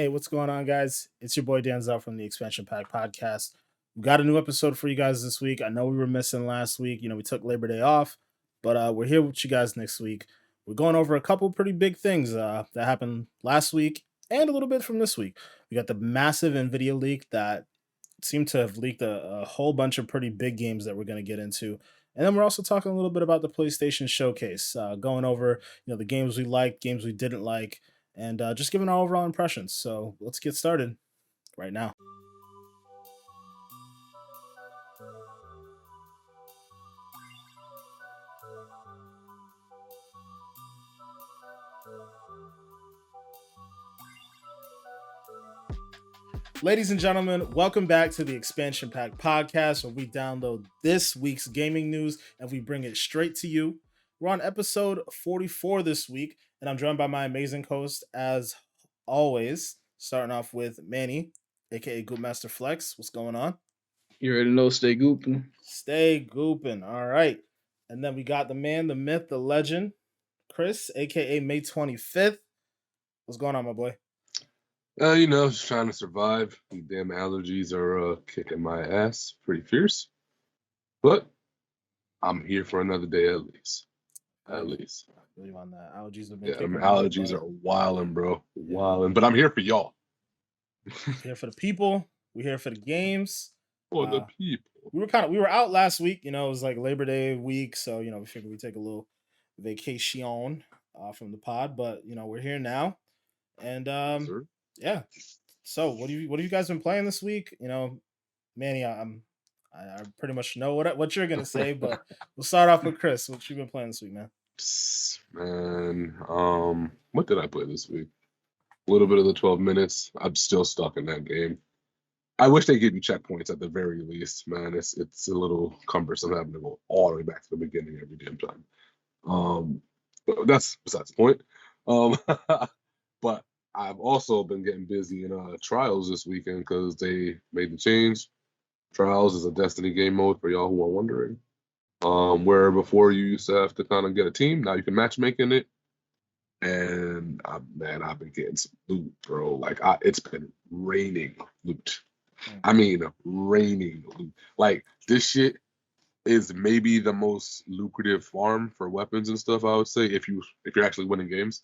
Hey, what's going on, guys? It's your boy Danzel from the Expansion Pack Podcast. We got a new episode for you guys this week. I know we were missing last week. We took Labor Day off, but we're here with you guys next week. We're going over a couple pretty big things that happened last week and a little bit from this week. We got the massive Nvidia leak that seemed to have leaked a whole bunch of pretty big games that we're going to get into. And then we're also talking a little bit about the PlayStation Showcase, going over the games we liked, games we didn't like, and just giving our overall impressions. So let's get started right now. Ladies and gentlemen, welcome back to the Expansion Pack Podcast, where we download this week's gaming news and we bring it straight to you. We're on episode 44 this week, and I'm joined by my amazing host, as always, starting off with Manny, aka Goop Master Flex. What's going on? You already know, stay gooping. Stay gooping. All right. And then we got the man, the myth, the legend, Chris, aka May 25th. What's going on, my boy? Just trying to survive. These damn allergies are kicking my ass pretty fierce. But I'm here for another day at least. At least. I believe on that. Allergies have been allergies are wilding, bro. Wilding. But I'm here for y'all. Here for the people. We're here for the games. For the people. We were out last week, it was like Labor Day week, so we figured we'd take a little vacation from the pod, but we're here now. And yeah. So what have you guys been playing this week? Manny, I pretty much know what you're gonna say, but we'll start off with Chris. What you been playing this week, man? Man, what did I play this week? A little bit of the 12 minutes. I'm still stuck in that game. I wish they give you checkpoints at the very least, man. It's a little cumbersome having to go all the way back to the beginning every damn time. But that's besides the point. But I've also been getting busy in Trials this weekend because they made the change. Trials is a Destiny game mode for y'all who are wondering. Where before you used to have to kind of get a team, now you can matchmake in it. And I've been getting some loot, bro. It's been raining loot. I mean, raining loot. Like, this shit is maybe the most lucrative farm for weapons and stuff, I would say, if you're actually winning games.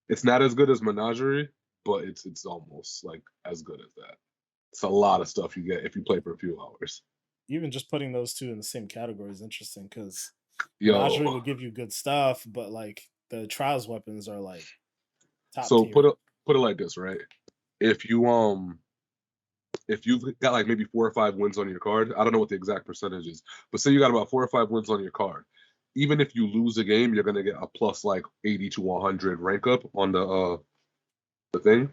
It's not as good as Menagerie, but it's almost like as good as that. It's a lot of stuff you get if you play for a few hours. Even just putting those two in the same category is interesting because Menagerie will give you good stuff, but like the Trials weapons are like top tier. Put it like this, right? If you've got like maybe 4 or 5 wins on your card, I don't know what the exact percentage is, but say you got about 4 or 5 wins on your card. Even if you lose a game, you're gonna get a plus like 80 to 100 rank up on the thing.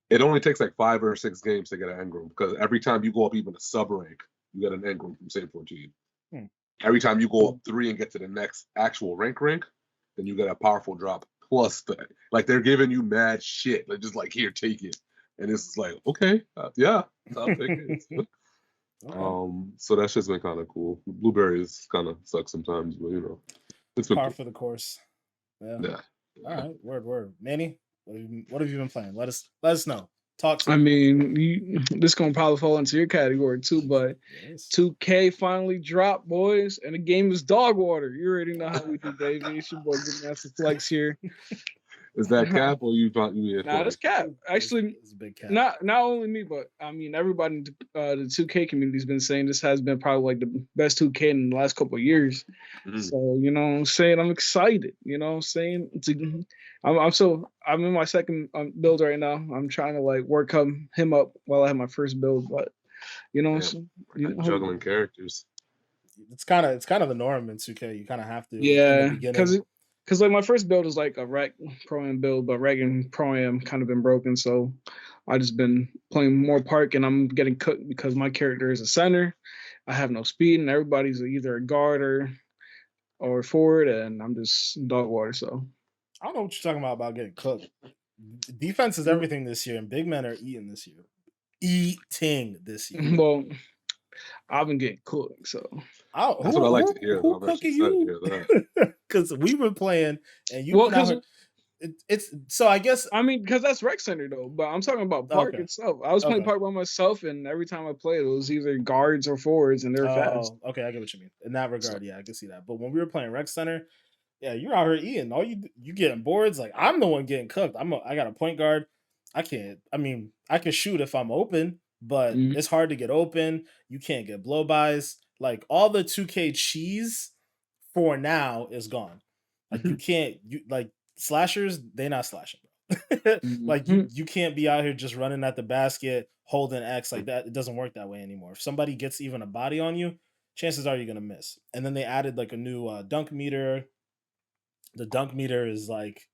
It only takes like 5 or 6 games to get an engram because every time you go up even a sub rank, you get an engram from Same 14. Every time you go up 3 and get to the next actual rank, then you get a powerful drop plus they're giving you mad shit. They're just like, here, take it, and it's like, okay, yeah, I'll take it. Okay. So that shit's been kind of cool. Blueberries kind of suck sometimes, but it's been par for the course. Yeah. All right, word. Manny, what have you been playing? Let us know. Talk to me. I mean, this gonna probably fall into your category too, but yes. 2K finally dropped, boys, and the game is dog water. You already know how we do, baby. It's your boy Good Master Flex here. Is that cap or you thought you? Nah, that's cap. Actually, it's a big cap. Not only me, but I mean everybody in the 2K community has been saying this has been probably like the best 2K in the last couple of years. So what I'm saying, I'm excited. I'm saying I'm in my second build right now. I'm trying to like work him up while I have my first build, but juggling characters. It's kind of the norm in 2K. You kind of have to. Yeah, because like my first build is like a Reg Pro-Am build, but Reg and Pro-Am kind of been broken, so I just been playing more Park, and I'm getting cooked because my character is a center. I have no speed, and everybody's either a guard or forward, and I'm just dog water. So I don't know what you're talking about getting cooked. Defense is everything this year, and big men are eating this year. Well, I've been getting cooked, so that's what I like to hear. Who cooking you? Because we've been playing, and you it's so I guess I mean, because that's Rec Center though, but I'm talking about Park itself. I was playing Park by myself, and every time I played, it was either guards or forwards, and they're fast. Okay, I get what you mean. In that regard, yeah, I can see that. But when we were playing Rec Center, yeah, you're out here eating. All you getting boards. Like I'm the one getting cooked. I got a point guard. I can't. I mean, I can shoot if I'm open, but it's hard to get open. You can't get blow bys. Like all the 2K cheese for now is gone. Like you can't. You like slashers. They not slashing. Like you can't be out here just running at the basket holding X like that. It doesn't work that way anymore. If somebody gets even a body on you, chances are you're gonna miss. And then they added like a new dunk meter. The dunk meter is like,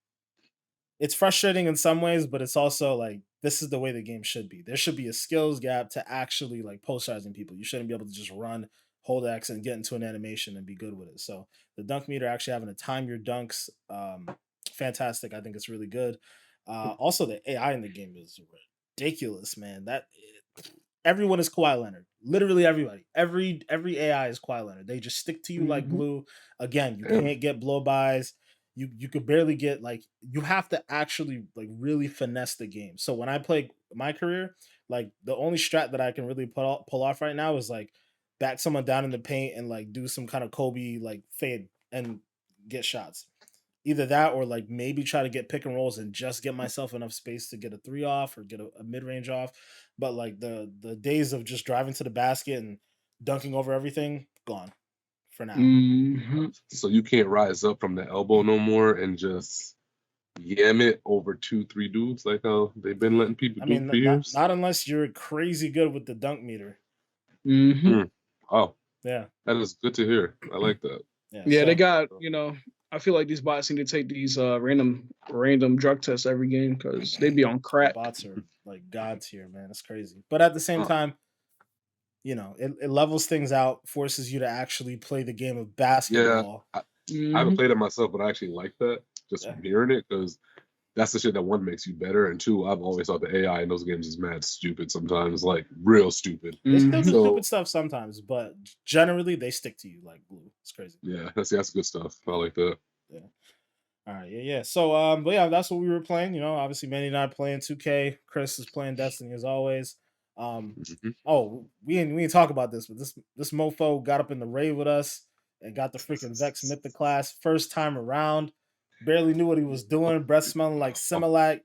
it's frustrating in some ways, but it's also like this is the way the game should be. There should be a skills gap to actually like posterizing people. You shouldn't be able to just run, hold X, and get into an animation and be good with it. So the dunk meter actually having to time your dunks, fantastic. I think it's really good. Also, the AI in the game is ridiculous, man. Everyone is Kawhi Leonard. Literally everybody. Every AI is Kawhi Leonard. They just stick to you like glue. Again, you can't get blow bys. You could barely get like, you have to actually like really finesse the game. So when I play my career, like the only strat that I can really pull off right now is like back someone down in the paint and like do some kind of Kobe like fade and get shots. Either that or like maybe try to get pick and rolls and just get myself enough space to get a 3 off or get a mid range off. But like the days of just driving to the basket and dunking over everything, gone for now. So you can't rise up from the elbow no more and just yam it over 2-3 dudes like how they've been letting people do for years. Not unless you're crazy good with the dunk meter. Oh, yeah, that is good to hear. I like that. Yeah, so, they got, I feel like these bots need to take these random drug tests every game because they be on crack. Bots are like gods here, man. It's crazy. But at the same time, it levels things out, forces you to actually play the game of basketball. Yeah, I haven't played it myself, but I actually like that. Just from hearing it, because that's the shit that one makes you better, and two, I've always thought the AI in those games is mad stupid sometimes, like real stupid. They still do stupid stuff sometimes, but generally they stick to you like glue. It's crazy. Yeah, that's good stuff. I like that. Yeah. All right, yeah. So, but yeah, that's what we were playing. Obviously, Manny and I playing 2K. Chris is playing Destiny as always. Oh, we didn't talk about this, but this mofo got up in the raid with us and got the freaking Vex Mythic class first time around. Barely knew what he was doing. Breath smelling like Similac.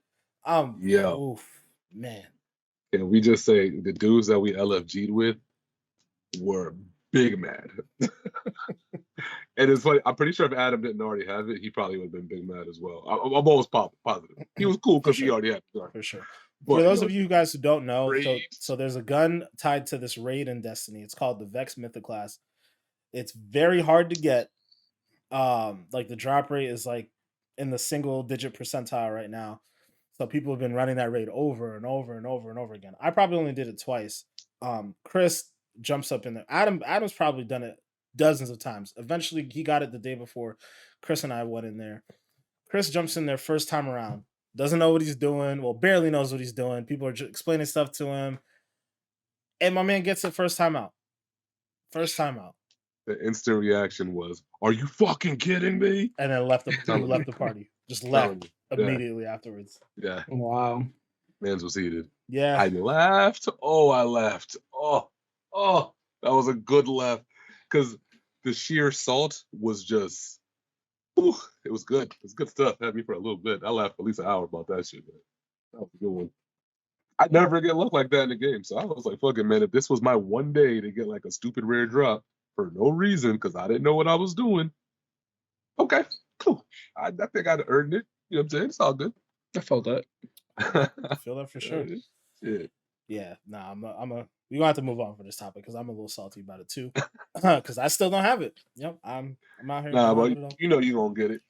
Oof, man. Can we just say the dudes that we LFG'd with were big mad. And it's funny, I'm pretty sure if Adam didn't already have it, he probably would have been big mad as well. I'm almost positive. He was cool because he already had it. For sure. But, for those of you guys who don't know, so there's a gun tied to this raid in Destiny. It's called the Vex Mythic class. It's very hard to get. Like the drop rate is like in the single digit percentile right now. So people have been running that raid over and over and over and over again. I probably only did it twice. Chris jumps up in there. Adam's probably done it dozens of times. Eventually he got it the day before Chris and I went in there. Chris jumps in there first time around. Doesn't know what he's doing. Well, barely knows what he's doing. People are just explaining stuff to him. And my man gets it first time out. First time out. The instant reaction was, "Are you fucking kidding me?" And then left the party. Just left immediately afterwards. Yeah. Wow. Mans was heated. Yeah. I laughed. Oh, I laughed. Oh, that was a good laugh. Because the sheer salt was just, it was good. It was good stuff. Had me for a little bit. I laughed at least an hour about that shit. Man. That was a good one. I never get luck like that in the game. So I was like, fuck it, man. If this was my one day to get like a stupid rare drop for no reason, because I didn't know what I was doing. Okay, cool. I think I'd earned it. You know what I'm saying? It's all good. I felt that. I feel that for sure. Yeah. Nah, we're gonna have to move on from this topic because I'm a little salty about it too. Because I still don't have it. Yep, I'm out here. Nah, but you know you're gonna get it.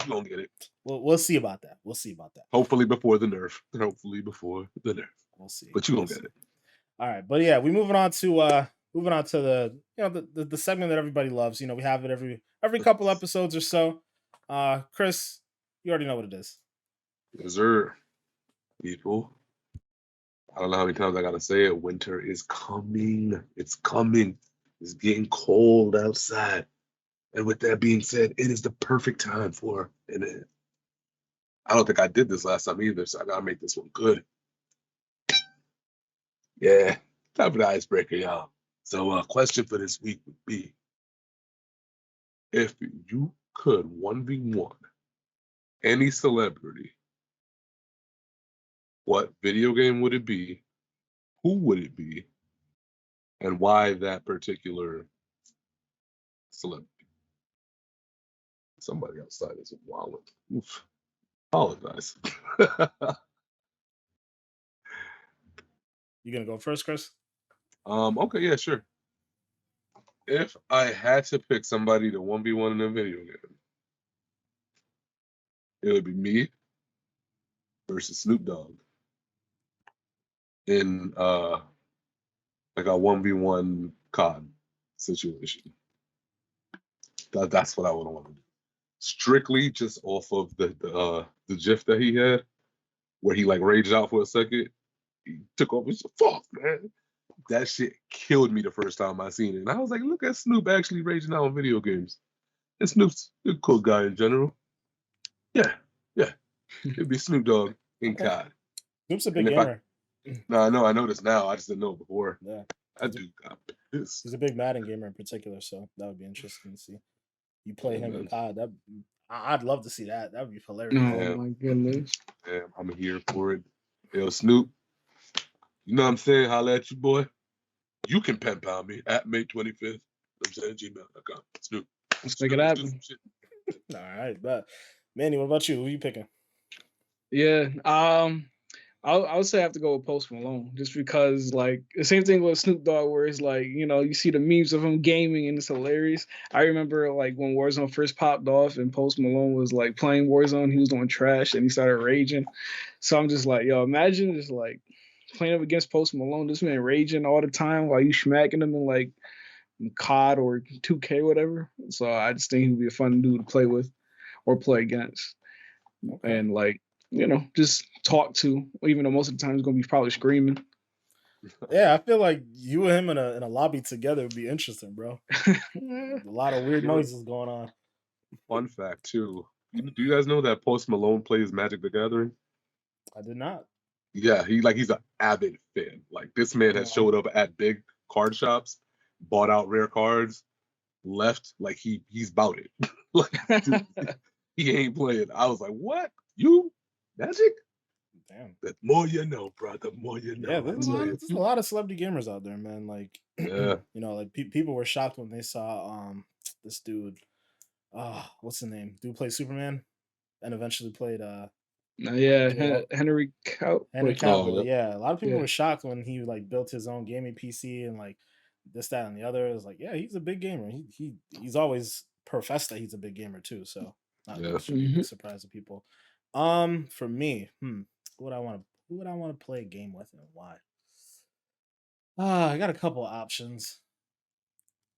You're gonna get it. We'll see about that. Hopefully before the nerf. We'll see. But you gonna get it. All right, but yeah, we moving on to the segment that everybody loves. We have it every couple episodes or so. Chris, you already know what it is. Yes, sir. People. I don't know how many times I gotta say it. Winter is coming. It's coming. It's getting cold outside. And with that being said, it is the perfect time for it. I don't think I did this last time either, so I gotta make this one good. Yeah, time for the icebreaker, y'all. So, question for this week would be: if you could 1v1 any celebrity, what video game would it be? Who would it be? And why that particular celebrity? Somebody outside is wilding. Oof. Apologize. You gonna go first, Chris? Okay, yeah, sure. If I had to pick somebody to 1v1 in a video game, it would be me versus Snoop Dogg in like a 1v1 COD situation. That's what I would want to do. Strictly just off of the GIF that he had, where he like raged out for a second. He took off his fuck, man. That shit killed me the first time I seen it. And I was like, look at Snoop actually raging out on video games. And Snoop's a cool guy in general. Yeah. It'd be Snoop Dogg in COD. Snoop's a big gamer. I know this now. I just didn't know it before. Yeah. That dude got pissed. He's a big Madden gamer in particular, so that would be interesting to see. You play him in COD. I'd love to see that. That would be hilarious. Oh my goodness. Yeah, I'm here for it. Yo, Snoop, you know what I'm saying? Holla at you, boy. You can pen pal me at May 25th. I'm saying gmail.com. Snoop. Let's make it happen. All right, but Manny, what about you? Who are you picking? Yeah, I would say I have to go with Post Malone, just because like the same thing with Snoop Dogg, where it's like, you know, you see the memes of him gaming and it's hilarious. I remember like when Warzone first popped off and Post Malone was like playing Warzone, he was doing trash and he started raging. So I'm just like, yo, imagine just like playing up against Post Malone, this man raging all the time while you smacking him in like COD or 2K, whatever. So I just think he would be a fun dude to play with or play against. Okay. And like, you know, just talk to, even though most of the time he's gonna be probably screaming. Yeah, I feel like you and him in a lobby together would be interesting, bro. A lot of weird noises going on. Fun fact too. Do you guys know that Post Malone plays Magic the Gathering? I did not. Yeah, he's an avid fan. Like this man has showed up at big card shops, bought out rare cards, left like he's about it. Like dude, he ain't playing. I was like, what? You Magic? Damn. The more you know, bro. The more you know. Yeah, there's a lot of celebrity gamers out there, man. Like, yeah, you know, like people were shocked when they saw this dude. What's the name? Dude played Superman, and eventually played Henry Cavill. Henry Cavill. Yeah, a lot of people were shocked when he like built his own gaming PC and like this, that, and the other. It was like, yeah, he's a big gamer. He's always professed that he's a big gamer too. So not should be a surprise to people. For me, who would I want to play a game with and why? I got a couple of options.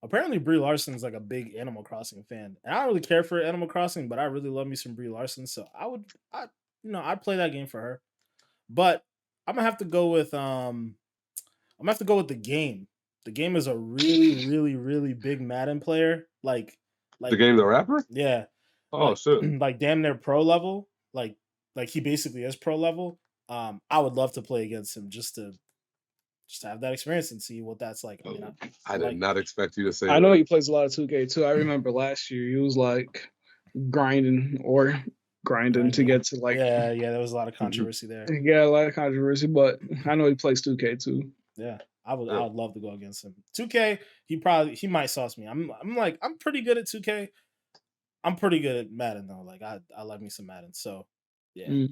Apparently, Brie Larson's like a big Animal Crossing fan, and I don't really care for Animal Crossing, but I really love me some Brie Larson, so I'd play that game for her. But I'm gonna have to go with the game. The game is a really, really, really big Madden player. Like the game, the rapper. Yeah. Oh shit. Like damn near pro level. Like he basically is pro level. I would love to play against him just to have that experience and see what that's like. I did not expect you to say. I know he plays a lot of 2K too. I remember last year he was like grinding to get to like. Yeah, there was a lot of controversy there. Yeah, a lot of controversy, but I know he plays 2K too. Yeah, I would love to go against him. 2K, he might sauce me. I'm pretty good at 2K. I'm pretty good at Madden though. Like I like me some Madden. So yeah.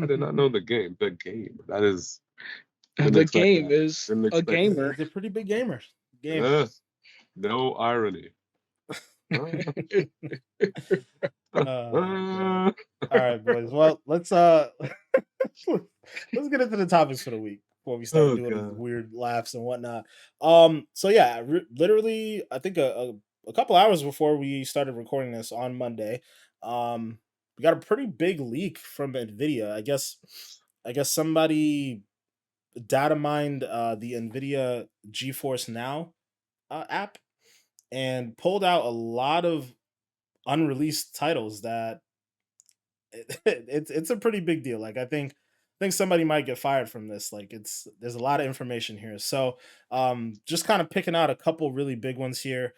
I did not know the game. The game. That is. The game is a gamer. He's a pretty big gamer. Yes. No irony. All right, boys. Well, let's get into the topics for the week before we start doing weird laughs and whatnot. So yeah, literally, I think a couple hours before we started recording this on Monday, we got a pretty big leak from Nvidia. I guess somebody data mined the Nvidia GeForce Now app and pulled out a lot of unreleased titles that it's a pretty big deal. Like I think somebody might get fired from this. Like there's a lot of information here. So just kind of picking out a couple really big ones here.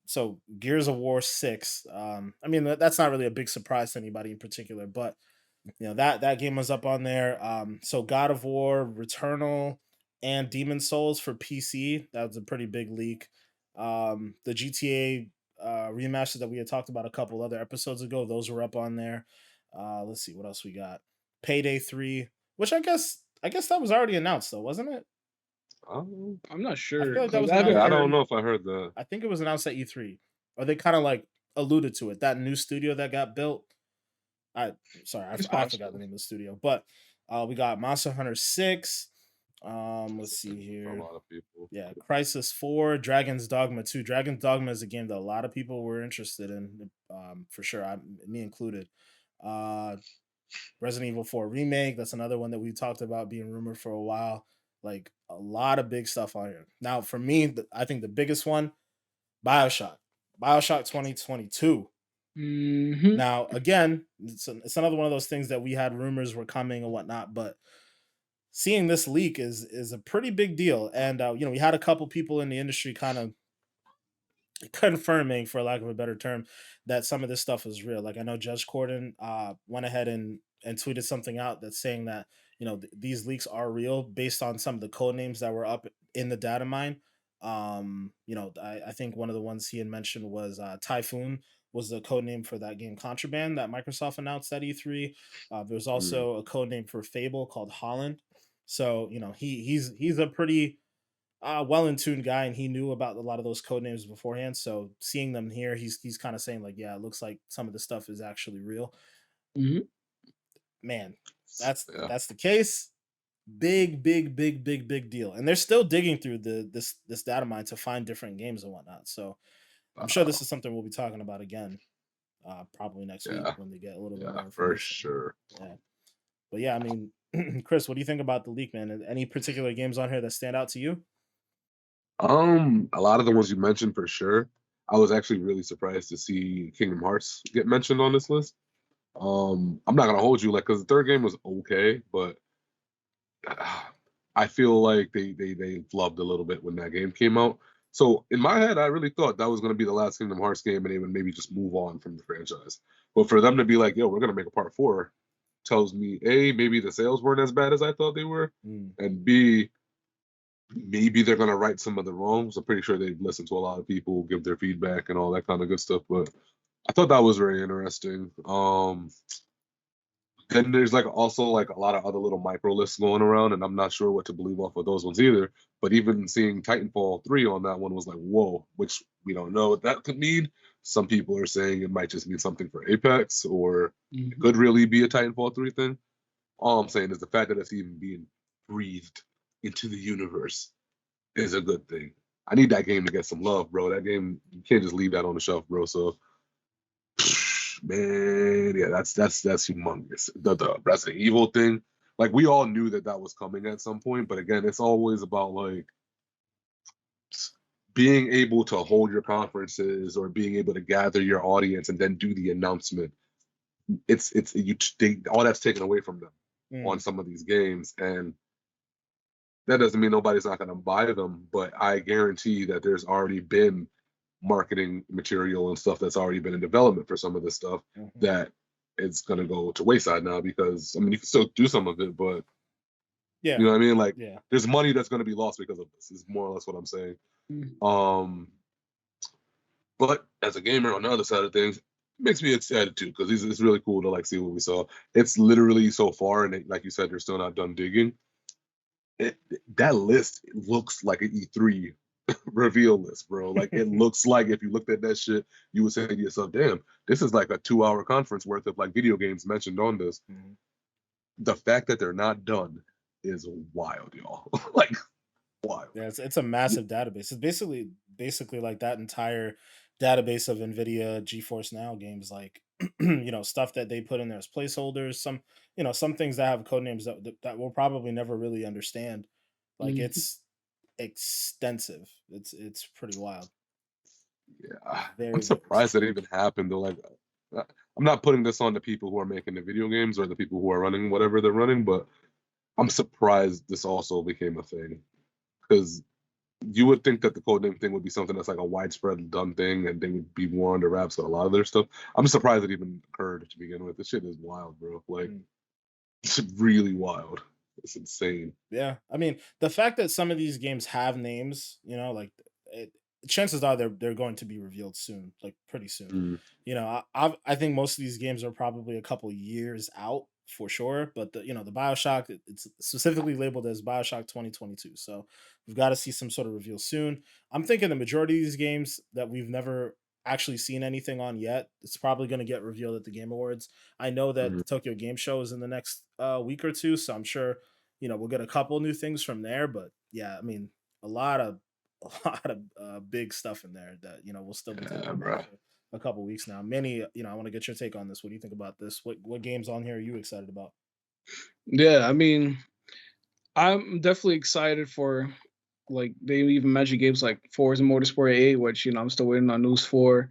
So Gears of War 6. I mean that's not really a big surprise to anybody in particular, but that game was up on there. So God of War, Returnal, and Demon Souls for PC. That was a pretty big leak. The GTA remaster that we had talked about a couple other episodes ago, those were up on there. Let's see what else we got. Payday 3, which I guess that was already announced though, wasn't it? I'm not I sure feel like that because was I haven't announced. Yeah, I don't heard. know if I heard that. I think it was announced at E3, or they kind of like alluded to it. That new studio that got built. Sorry, It's I forgot the possible. name of the studio, but we got Monster Hunter 6. That's Let's a see big for a here. lot of people. Yeah, Crisis 4, Dragon's Dogma 2. Dragon's Dogma is a game that a lot of people were interested in, for sure, me included. Uh, Resident Evil 4 Remake, that's another one that we talked about being rumored for a while. Like a lot of big stuff on here. Now, for me, I think the biggest one, Bioshock. Bioshock 2022. Hmm. Now, again, it's another one of those things that we had rumors were coming and whatnot, but seeing this leak is a pretty big deal. And we had a couple people in the industry kind of confirming, for lack of a better term, that some of this stuff is real. Like I know Judge Corden went ahead and tweeted something out that's saying that these leaks are real based on some of the code names that were up in the data mine. I think one of the ones he had mentioned was Typhoon was the code name for that game Contraband that Microsoft announced at E3. There's Mm. also a code name for Fable called Holland. So he's a pretty well in tune guy, and he knew about a lot of those code names beforehand. So seeing them here, he's kind of saying like, yeah, it looks like some of the stuff is actually real. Hmm. Man, that's Yeah. that's the case. Big, big, big, big, big deal. And they're still digging through this data mine to find different games and whatnot. So I'm sure this Wow. is something we'll be talking about again, probably next week Yeah. when they get a little bit Yeah, more for information. sure. Yeah, but yeah, I mean, Chris, what do you think about the leak, man? Any particular games on here that stand out to you? A lot of the ones you mentioned for sure. I was actually really surprised to see Kingdom Hearts get mentioned on this list. I'm not gonna hold you like because the third game was okay, but I feel like they flubbed a little bit when that game came out. So in my head, I really thought that was gonna be the last Kingdom Hearts game, and they would maybe just move on from the franchise. But for them to be like, "Yo, we're gonna make a part four," tells me A, maybe the sales weren't as bad as I thought they were, Mm. and B, maybe they're gonna right some of the wrongs. I'm pretty sure they've listened to a lot of people, give their feedback and all that kind of good stuff. But I thought that was very interesting. Then there's like also like a lot of other little micro lists going around, and I'm not sure what to believe off of those ones either. But even seeing Titanfall 3 on that one was like, whoa, which we don't know what that could mean. Some people are saying it might just mean something for Apex, or it Hmm. could really be a Titanfall 3 thing. All I'm saying is the fact that it's even being breathed into the universe is a good thing. I need that game to get some love, bro. That game, you can't just leave that on the shelf, bro. So man, yeah, that's humongous. The Resident Evil thing, like we all knew that that was coming at some point, but again, it's always about like being able to hold your conferences or being able to gather your audience and then do the announcement. It's all that's taken away from them on Mm. some of these games, and that doesn't mean nobody's not going to buy them, but I guarantee that there's already been marketing material and stuff that's already been in development for some of this stuff Mhm. that it's going to go to wayside now because I mean you can still do some of it, but you Yeah, know what I mean? Like yeah. there's money that's going to be lost because of this. Is more or less what I'm saying. Um, but as a gamer on the other side of things, it makes me excited too because it's really cool to like see what we saw. It's literally so far, and like you said, they're still not done digging. It, that list looks like an E3 reveal list, bro. Like it looks like if you looked at that shit, you would say to yourself, "Damn, this is like a 2-hour conference worth of like video games mentioned on this." Mhm. The fact that they're not done is wild, y'all. Like wild. Yeah, it's a massive database. It's basically like that entire database of Nvidia GeForce Now games, like stuff that they put in there as placeholders. Some things that have code names that we'll probably never really understand. Like Hmm. it's extensive. It's pretty wild. Yeah, I'm Very, very surprised that extensive. even happened though. Like, I'm not putting this on the people who are making the video games or the people who are running whatever they're running, but I'm surprised this also became a thing, because you would think that the codename thing would be something that's like a widespread done thing, and they would be more under wraps with a lot of their stuff. I'm surprised it even occurred to begin with. This shit is wild, bro. Like, it's really wild. It's insane. Yeah, I mean, the fact that some of these games have names, like chances are they're going to be revealed soon, like pretty soon. I think most of these games are probably a couple years out for sure, but the Bioshock, it's specifically labeled as Bioshock 2022, so we've got to see some sort of reveal soon. I'm thinking the majority of these games that we've never actually seen anything on yet, it's probably going to get revealed at the Game Awards. I know that the Tokyo Game Show is in the next week or two, so I'm sure we'll get a couple new things from there. But yeah, I mean, a lot of big stuff in there that we'll still be talking about for a couple weeks now. Many, I want to get your take on this. What do you think about this? What games on here are you excited about? Yeah, I mean, I'm definitely excited for, like, they even mentioned games like Forza Motorsport 8, which I'm still waiting on news for.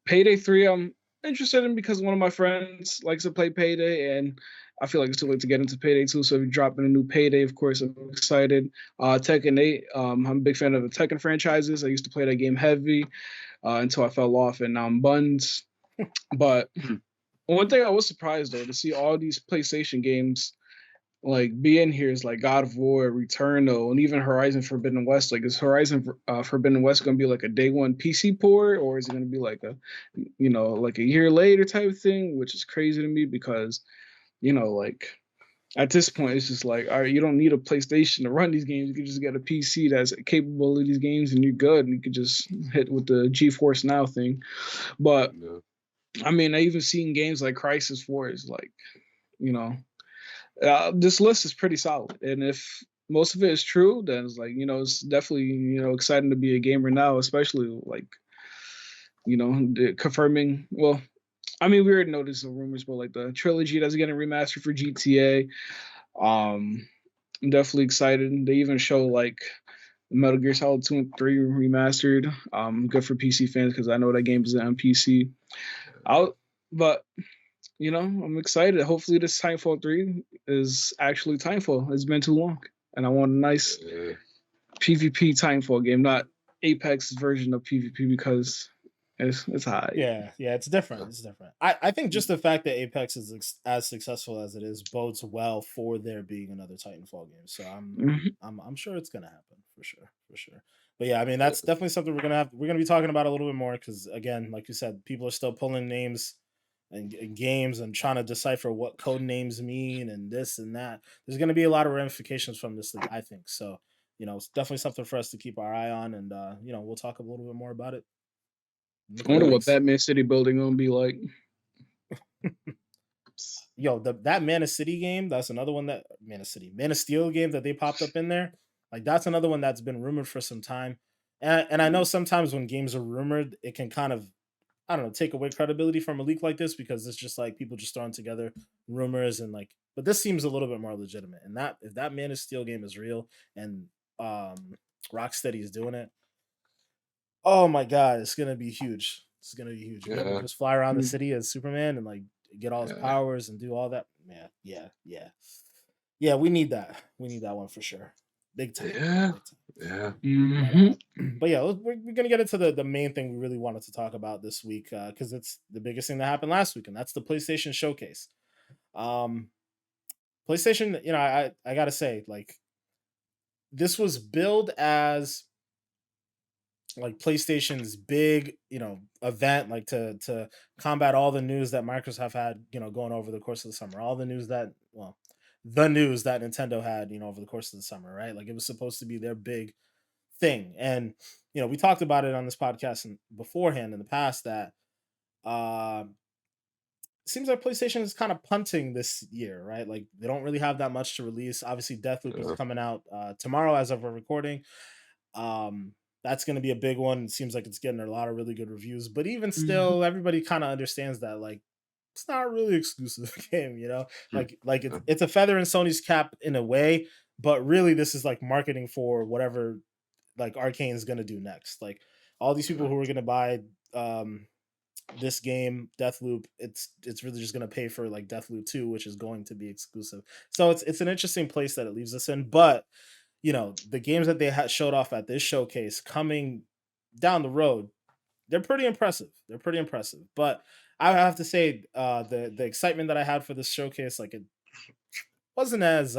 Payday 3, I'm interested in because one of my friends likes to play Payday, and I feel like it's too late to get into Payday 2. So if you're dropping a new Payday, of course, I'm excited. Tekken 8, I'm a big fan of the Tekken franchises. I used to play that game heavy until I fell off, and now I'm buns. But one thing I was surprised, though, to see all these PlayStation games like be in here is like God of War, Returnal, and even Horizon Forbidden West. Like, is Horizon Forbidden West going to be like a day one PC port, or is it going to be like like a year later type of thing? Which is crazy to me because, like at this point, it's just like, all right, you don't need a PlayStation to run these games. You can just get a PC that's capable of these games, and you're good. And you could just hit with the GeForce Now thing. But I mean, I even seen games like Crisis 4 is like, this list is pretty solid, and if most of it is true, then it's like it's definitely exciting to be a gamer now, especially like confirming. Well, I mean, we already know this is rumors, but like the trilogy that's getting remastered for GTA, I'm definitely excited. They even show like Metal Gear Solid 2 and 3 remastered. Good for PC fans because I know that game is on PC. But I'm excited. Hopefully this Titanfall 3 is actually Titanfall. It's been too long. And I want a nice PvP Titanfall game, not Apex's version of PvP because it's high. Yeah, it's different. It's different. I think just the fact that Apex is as successful as it is bodes well for there being another Titanfall game. So I'm sure it's gonna happen for sure. But yeah, I mean that's definitely something we're gonna be talking about a little bit more because again, like you said, people are still pulling names and games and trying to decipher what code names mean and this and that. There's going to be a lot of ramifications from this league, I think. So, it's definitely something for us to keep our eye on, and we'll talk a little bit more about it. I wonder what Batman City building gonna be like. Yo, that Man of City game, that's another one that Man of Steel game that they popped up in there. Like that's another one that's been rumored for some time. And I know sometimes when games are rumored, it can kind of, I don't know, take away credibility from a leak like this because it's just like people just throwing together rumors and like, but this seems a little bit more legitimate. And that if that Man of Steel game is real and Rocksteady is doing it, oh my god, it's gonna be huge. It's gonna be huge. Yeah. Just fly around the city as Superman and like get all his powers and do all that. Man, yeah. We need that. We need that one for sure. Big time. Yeah. But yeah, we're gonna get into the main thing we really wanted to talk about this week because it's the biggest thing that happened last week, and that's the PlayStation Showcase. PlayStation, I gotta say, like, this was billed as like PlayStation's big, event, like to combat all the news that Microsoft have had, going over the course of the summer, all the news that Nintendo had, over the course of the summer, right? Like it was supposed to be their big thing. And we talked about it on this podcast and beforehand in the past that it seems like PlayStation is kind of punting this year, right? Like they don't really have that much to release. Obviously, Deathloop is coming out tomorrow as of a recording. That's going to be a big one. It seems like it's getting a lot of really good reviews, but even still, everybody kind of understands that like it's not really exclusive game, like it's a feather in Sony's cap in a way, but really this is like marketing for whatever like Arcane is going to do next. Like all these people who are going to buy this game, Deathloop, it's really just going to pay for like Deathloop 2, which is going to be exclusive. So it's an interesting place that it leaves us in. But the games that they showed off at this showcase coming down the road, they're pretty impressive. But I have to say, the excitement that I had for this showcase, like, it wasn't as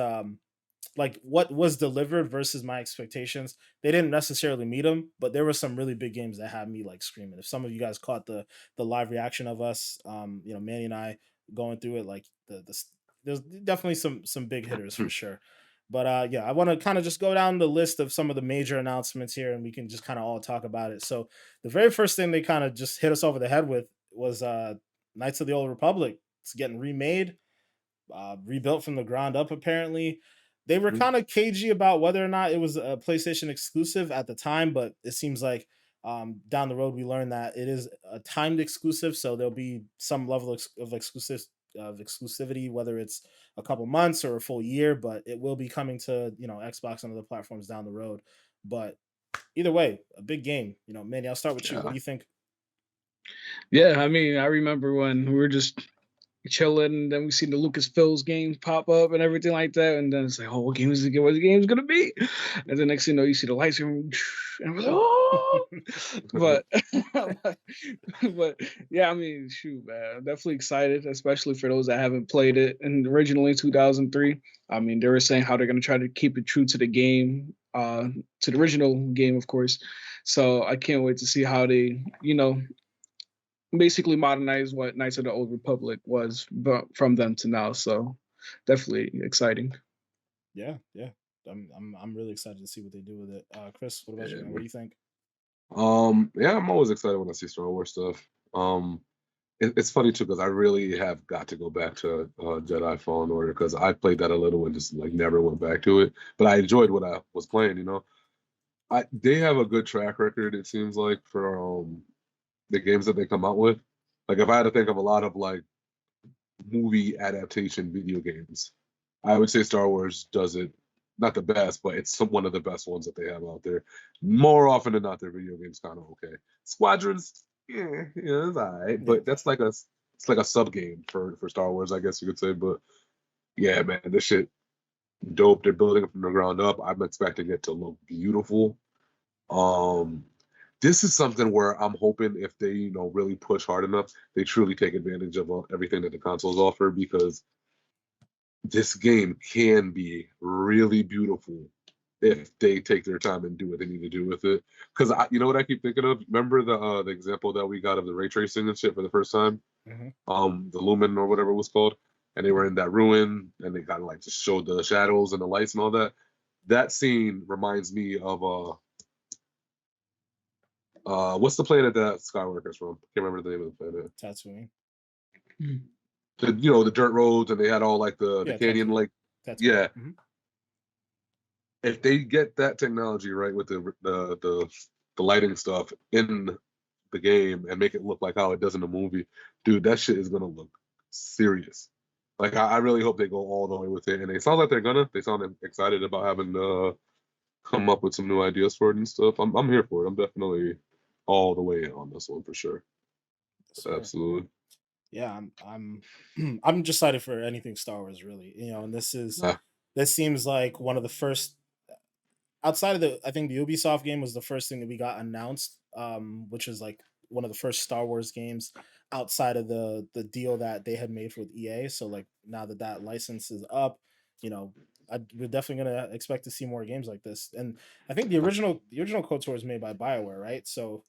like what was delivered versus my expectations. They didn't necessarily meet them, but there were some really big games that had me like screaming. If some of you guys caught the live reaction of us, Manny and I going through it, like there's definitely some big hitters for sure. But yeah, I want to kind of just go down the list of some of the major announcements here, and we can just kind of all talk about it. So the very first thing they kind of just hit us over the head with was Knights of the Old Republic. It's getting remade, rebuilt from the ground up. Apparently, they were kind of cagey about whether or not it was a PlayStation exclusive at the time, but it seems like down the road we learned that it is a timed exclusive, so there'll be some level of exclusivity, whether it's a couple months or a full year, but it will be coming to Xbox and other platforms down the road. But either way, a big game. Manny, I'll start with you. What do you think? Yeah, I mean, I remember when we were just chilling, and then we seen the Lucasfilms game pop up and everything like that, and then it's like, oh, what game is it? What the game's gonna be? And then next thing you know, you see the lights, and we're like, oh. but yeah, I mean, shoot, man, I'm definitely excited, especially for those that haven't played it. And originally 2003, I mean, they were saying how they're gonna try to keep it true to the game, to the original game, of course. So I can't wait to see how they, basically modernize what Knights of the Old Republic was, but from them to now. So definitely exciting. Yeah. I'm really excited to see what they do with it. Chris, what about you, man? What do you think? Yeah, I'm always excited when I see Star Wars stuff. It's funny too because I really have got to go back to Jedi Fallen Order because I played that a little and just like never went back to it. But I enjoyed what I was playing. They have a good track record. It seems like for the games that they come out with. Like if I had to think of a lot of like movie adaptation video games, I would say Star Wars does it not the best, but it's one of the best ones that they have out there. More often than not, their video games kind of okay. Squadrons, yeah, it's all right, but that's like it's like a sub game for Star Wars, I guess you could say. But yeah, man, this shit dope. They're building it from the ground up. I'm expecting it to look beautiful. This is something where I'm hoping if they, really push hard enough, they truly take advantage of everything that the consoles offer because this game can be really beautiful if they take their time and do what they need to do with it. Because you know what I keep thinking of? Remember the example that we got of the ray tracing and shit for the first time? Mm-hmm. The Lumen or whatever it was called, and they were in that ruin, and they kind of like just showed the shadows and the lights and all that. That scene reminds me of what's the planet that Skywalker's from? Can't remember the name of the planet. Tatooine. The dirt roads, and they had all like the canyon, Tatooine. like Tatooine. Yeah. Mm-hmm. If they get that technology right with the lighting stuff in the game and make it look like how it does in the movie, dude, that shit is gonna look serious. Like I really hope they go all the way with it, and it sounds like they're gonna. They sound excited about having come up with some new ideas for it and stuff. I'm here for it. I'm definitely all the way in on this one for sure. Absolutely. Yeah, I'm just excited for anything Star Wars, really. And this seems like one of the first outside of I think the Ubisoft game was the first thing that we got announced, which was like one of the first Star Wars games outside of the deal that they had made with EA. So like now that license is up, we're definitely gonna expect to see more games like this. And I think the original KOTOR was made by BioWare, right? So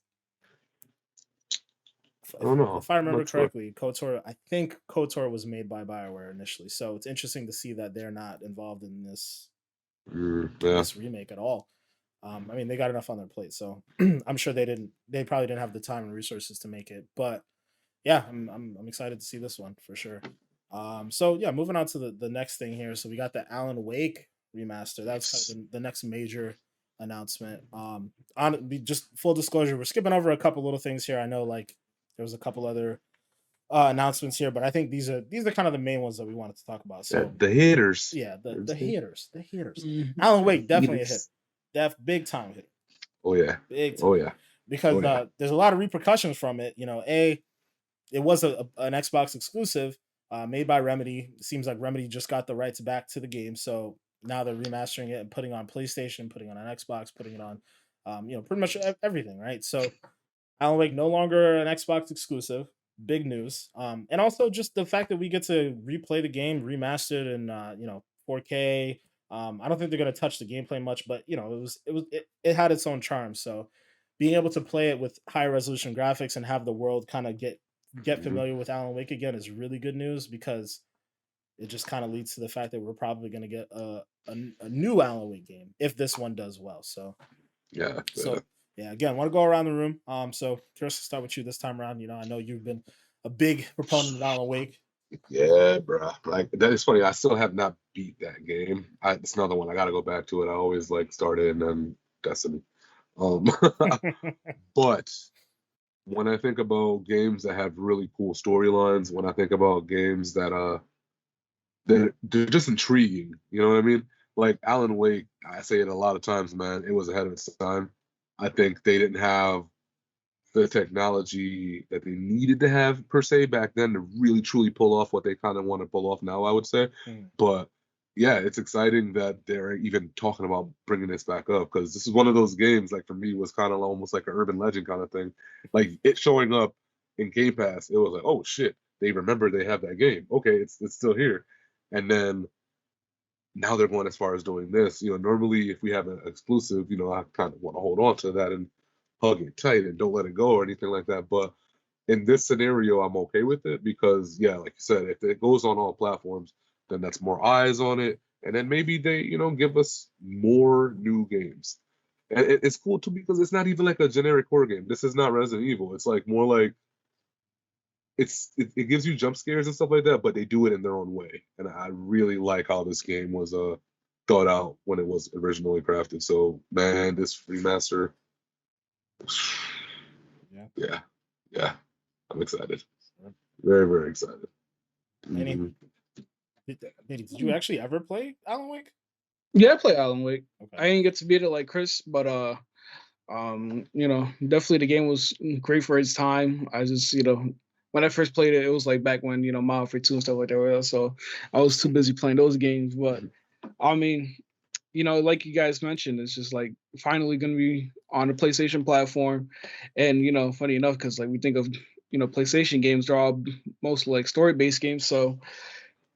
if I remember correctly, KOTOR, I think KOTOR was made by BioWare initially. So it's interesting to see that they're not involved in this this remake at all. I mean, they got enough on their plate, so I'm sure they probably didn't have the time and resources to make it. But yeah, I'm excited to see this one for sure. So yeah, moving on to the next thing here. So we got the Alan Wake remaster. That's kind of the next major announcement. Just full disclosure, we're skipping over a couple little things here. I know like there was a couple other announcements here, but I think these are kind of the main ones that we wanted to talk about. So the hitters, the hitters. Mm-hmm. Alan Wake definitely a hit, big time hit. Oh yeah, big time. Oh yeah, because there's a lot of repercussions from it. it was an Xbox exclusive made by Remedy. It seems like Remedy just got the rights back to the game, so now they're remastering it and putting on PlayStation, putting it on Xbox, putting it on, pretty much everything, right? So Alan Wake no longer an Xbox exclusive. Big news. And also just the fact that we get to replay the game remastered in 4K. I don't think they're gonna touch the gameplay much, but it had its own charm. So being able to play it with high resolution graphics and have the world kind of get Mhm. familiar with Alan Wake again is really good news, because it just kind of leads to the fact that we're probably going to get a new Alan Wake game if this one does well. So Yeah, so yeah, again, want to go around the room. So Chris, start with you this time around. I know you've been a big proponent of Alan Wake. yeah, bro. Like that is funny. I still have not beat that game. It's another one. I got to go back to it. I always like start it and then Destiny. Um, but when I think about games that have really cool storylines, when I think about games that they're just intriguing, you know what I mean? Like Alan Wake, I say it a lot of times, man. It was ahead of its time. I think they didn't have the technology that they needed to have per se back then to really truly pull off what they kind of want to pull off now, I would say. Mm. But yeah, it's exciting that they're even talking about bringing this back up, because this is one of those games, like for me, was kind of almost like an urban legend kind of thing. Like it showing up in Game Pass, it was like, oh shit, they remember they have that game. Okay, it's still here. And then now they're going as far as doing this. Normally if we have an exclusive, I kind of want to hold on to that and hug it tight and don't let it go or anything like that. But in this scenario, I'm okay with it because, yeah, like you said, if it goes on all platforms, then that's more eyes on it. And then maybe they, give us more new games. And it's cool too because it's not even like a generic horror game. This is not Resident Evil. It's like more like it gives you jump scares and stuff like that, but they do it in their own way. And I really like how this game was thought out when it was originally crafted. So man, this remaster, Yeah. yeah, I'm excited. Very, very excited. Manny, Mhm. did you actually ever play Alan Wake? Yeah, I play Alan Wake. Okay. I didn't get to beat it like Chris, but definitely the game was great for its time. I just, when I first played it, it was like back when, Modern Warfare 2 and stuff like that were out, so I was too busy playing those games. But I mean, like you guys mentioned, it's just like finally gonna be on the PlayStation platform. And funny enough, because like we think of PlayStation games, they're all mostly like story-based games. So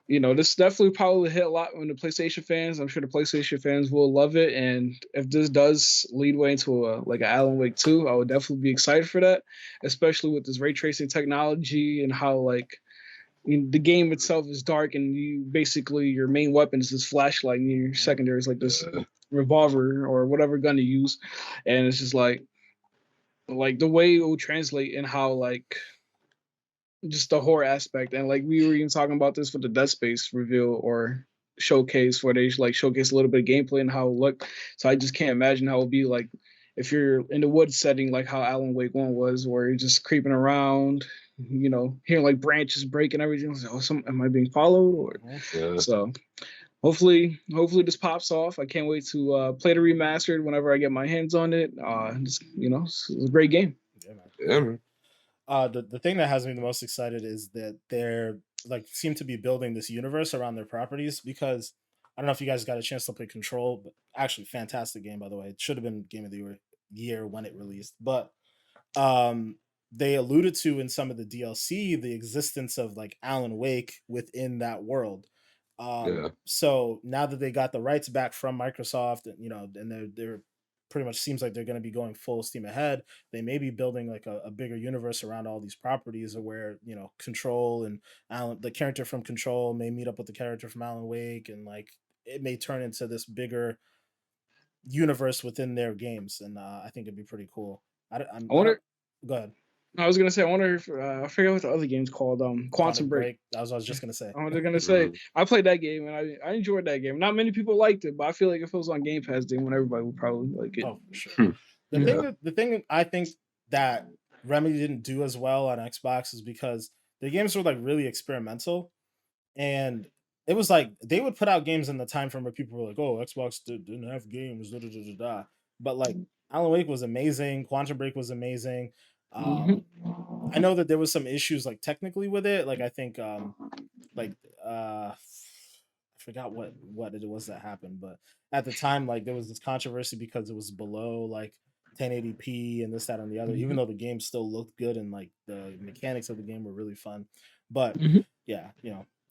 this definitely probably hit a lot on the PlayStation fans. I'm sure the PlayStation fans will love it. And if this does lead way into like an Alan Wake 2, I would definitely be excited for that, especially with this ray tracing technology and how like the game itself is dark and you basically your main weapon is this flashlight and your secondary is like this revolver or whatever gun you use. And it's just like the way it will translate and how like just the horror aspect. And like we were even talking about this with the Dead Space reveal or showcase where they like showcase a little bit of gameplay and how it looked. So I just can't imagine how it would be like if you're in the woods setting like how Alan Wake 1 was, where you're just creeping around, hearing like branches break and everything. Like, am I being followed? Or so hopefully this pops off. I can't wait to play the remastered whenever I get my hands on it. It's a great game. Yeah, man. The thing that has me the most excited is that they're like seem to be building this universe around their properties, because I don't know if you guys got a chance to play Control, but actually fantastic game, by the way. It should have been game of the year when it released. But they alluded to in some of the DLC the existence of like Alan Wake within that world. Yeah. So now that they got the rights back from Microsoft, and they're pretty much seems like they're going to be going full steam ahead. They may be building like a bigger universe around all these properties, where Control and Alan, the character from Control, may meet up with the character from Alan Wake, and like it may turn into this bigger universe within their games, and I think it'd be pretty cool. I wonder. Go ahead. I was gonna say, I wonder if I forget what the other game's called. Quantum Break. That was what I was just gonna say. I was gonna say I played that game and I enjoyed that game. Not many people liked it, but I feel like if it was on Game Pass, then everybody would probably like it. Oh, for sure. The thing I think that Remedy didn't do as well on Xbox is because the games were like really experimental, and it was like they would put out games in the time frame where people were like, "Oh, Xbox didn't have games," da, da, da, da, da. But like Alan Wake was amazing, Quantum Break was amazing. Mm-hmm. I know that there was some issues like technically with it. Like I think like I forgot what it was that happened, but at the time like there was this controversy because it was below like 1080p and this that and the other, even though the game still looked good and like the mechanics of the game were really fun. But Mm-hmm. yeah,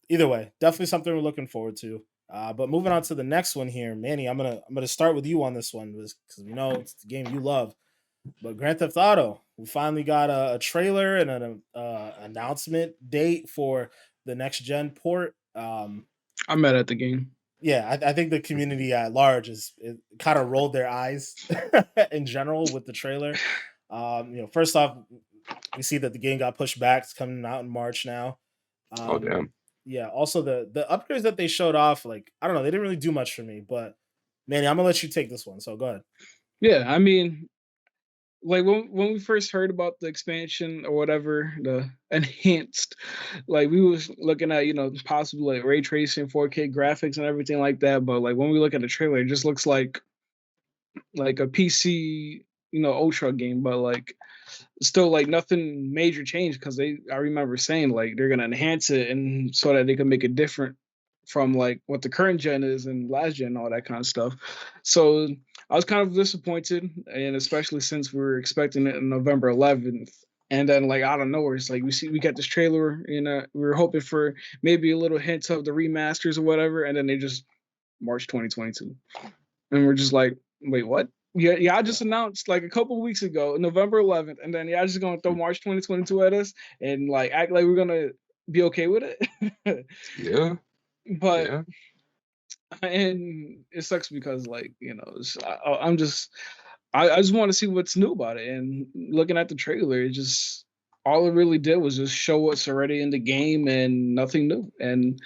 either way, definitely something we're looking forward to. But moving on to the next one here, Manny, I'm gonna start with you on this one because we know it's the game you love. But Grand Theft Auto, we finally got a trailer and an announcement date for the next gen port. I'm mad at the game. Yeah, I think the community at large is kind of rolled their eyes in general with the trailer. First off, we see that the game got pushed back. It's coming out in March now. Oh Um, damn. yeah. Also, the upgrades that they showed off, like I don't know, they didn't really do much for me. But Manny, I'm gonna let you take this one. So go ahead. Yeah, I mean, like when we first heard about the expansion or whatever, the enhanced, like we was looking at possibly like ray tracing, 4K graphics and everything like that. But like when we look at the trailer, it just looks like a PC ultra game, but like still like nothing major changed because I remember saying like they're gonna enhance it and so that they can make it different from like what the current gen is and last gen and all that kind of stuff. So I was kind of disappointed, and especially since we were expecting it on November 11th. And then, like out of nowhere, it's like we got this trailer, and we were hoping for maybe a little hint of the remasters or whatever, and then they just March 2022, and we're just like, wait, what? Yeah, I just announced like a couple of weeks ago, November 11th, and then y'all just gonna throw March 2022 at us and like act like we're gonna be okay with it. Yeah. But Yeah. and it sucks because like I'm just I just want to see what's new about it. And looking at the trailer, it just all it really did was just show what's already in the game and nothing new. And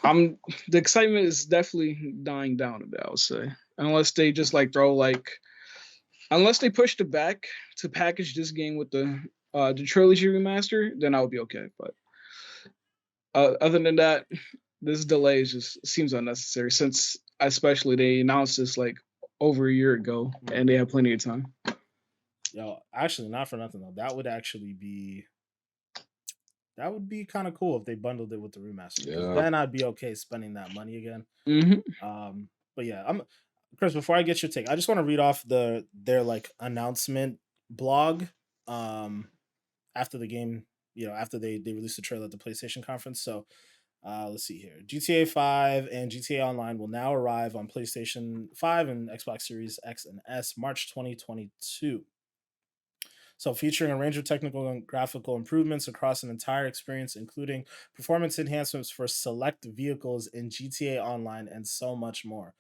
I'm the excitement is definitely dying down a bit, I would say. Unless they just like throw like unless they pushed it back to package this game with the trilogy remaster, then I would be okay. But other than that, this delay just seems unnecessary since especially they announced this like over a year ago and they have plenty of time. Yo, actually, not for nothing though. That would be kind of cool if they bundled it with the remaster. Because Yeah. then I'd be okay spending that money again. Mm-hmm. But yeah, Chris. Before I get your take, I just want to read off their like announcement blog. After the game, after they released the trailer at the PlayStation conference. So let's see here. GTA 5 and GTA Online will now arrive on PlayStation 5 and Xbox Series X and S March 2022. So, featuring a range of technical and graphical improvements across an entire experience, including performance enhancements for select vehicles in GTA Online and so much more.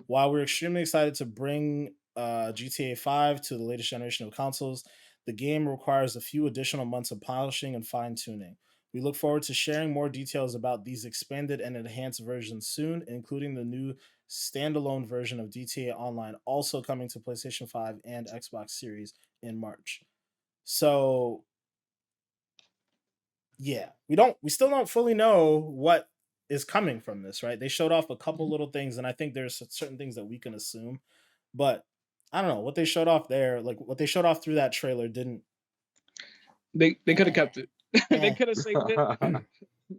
While we're extremely excited to bring GTA 5 to the latest generation of consoles, the game requires a few additional months of polishing and fine tuning. We look forward to sharing more details about these expanded and enhanced versions soon, including the new standalone version of GTA Online also coming to PlayStation 5 and Xbox Series in March. So yeah, we still don't fully know what is coming from this, right? They showed off a couple little things, and I think there's certain things that we can assume, but I don't know what they showed off there. Like what they showed off through that trailer didn't. They could have kept it. They Eh, could have saved it.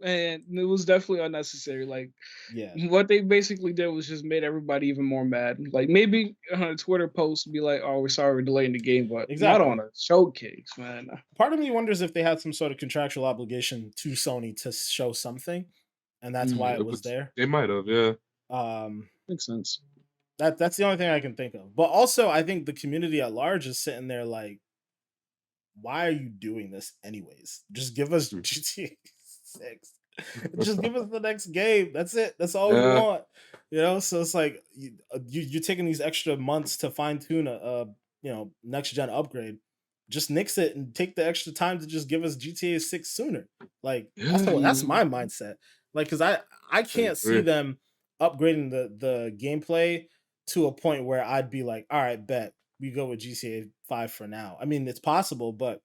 And it was definitely unnecessary. Like yeah, what they basically did was just made everybody even more mad. Like maybe on a Twitter post be like, "Oh, we're sorry we're delaying the game," but not on exactly. a showcase, man. Part of me wonders if they had some sort of contractual obligation to Sony to show something, and that's why Mm, it was there. They might have, yeah. Um, makes sense. that's the only thing I can think of. But also, I think the community at large is sitting there like, why are you doing this anyways? Just give us Hmm. GTA 6. Just give us the next game. That's it. That's all we Yeah. want. So it's like you're taking these extra months to fine tune a next gen upgrade. Just nix it and take the extra time to just give us GTA 6 sooner. Like Yeah. that's my mindset. Like cuz I I can't see agree. them upgrading the gameplay to a point where I'd be like, "All right, bet we go with GTA 5 for now." I mean, it's possible, but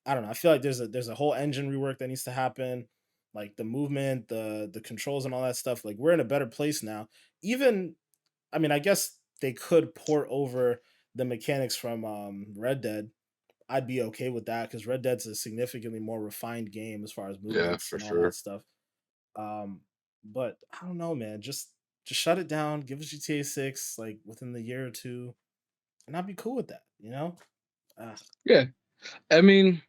I don't know. I feel like there's a whole engine rework that needs to happen, like the movement, the controls, and all that stuff. Like we're in a better place now. Even, I mean, I guess they could port over the mechanics from Red Dead. I'd be okay with that because Red Dead's a significantly more refined game as far as movements for and all that sure. stuff. Um, but I don't know, man. Just shut it down. Give us GTA 6 like within the year or two, and I'd be cool with that. You know? Yeah, I mean,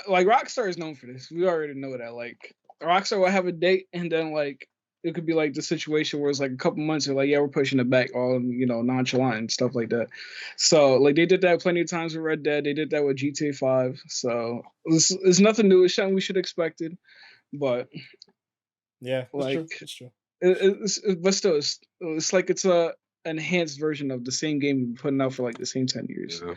like Rockstar is known for this. We already know that. Like Rockstar will have a date, and then like it could be like the situation where it's like a couple months, and like yeah, we're pushing it back, all nonchalant and stuff like that. So like they did that plenty of times with Red Dead. They did that with GTA 5. So it's nothing new. It's something we should have expected, but yeah, that's like true. That's true. but still, it's like it's a enhanced version of the same game we've been putting out for like the same 10 years. Yeah.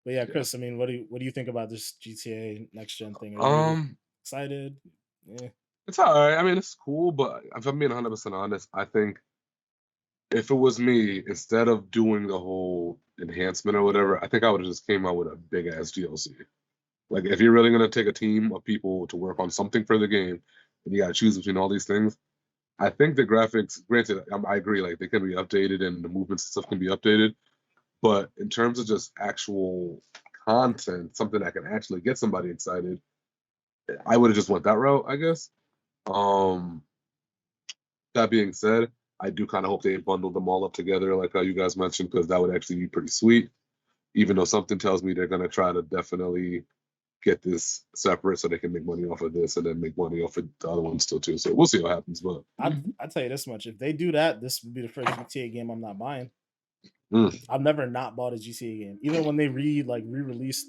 But yeah, Chris, I mean, what do you think about this GTA next gen thing? Are you excited? Yeah. It's all right. I mean, it's cool, but if I'm being 100% honest, I think if it was me, instead of doing the whole enhancement or whatever, I think I would have just came out with a big ass DLC. Like, if you're really gonna take a team of people to work on something for the game, and you gotta choose between all these things, I think the graphics, granted, I agree, like they can be updated and the movements and stuff can be updated, but in terms of just actual content, something that can actually get somebody excited, I would have just went that route, I guess. That being said, I do kind of hope they bundle them all up together, like how you guys mentioned, because that would actually be pretty sweet. Even though something tells me they're gonna try to definitely get this separate so they can make money off of this and then make money off of the other one still too. So we'll see what happens. But I'd tell you this much: if they do that, this would be the first GTA game I'm not buying. I've never not bought a GTA game, even when they re-released,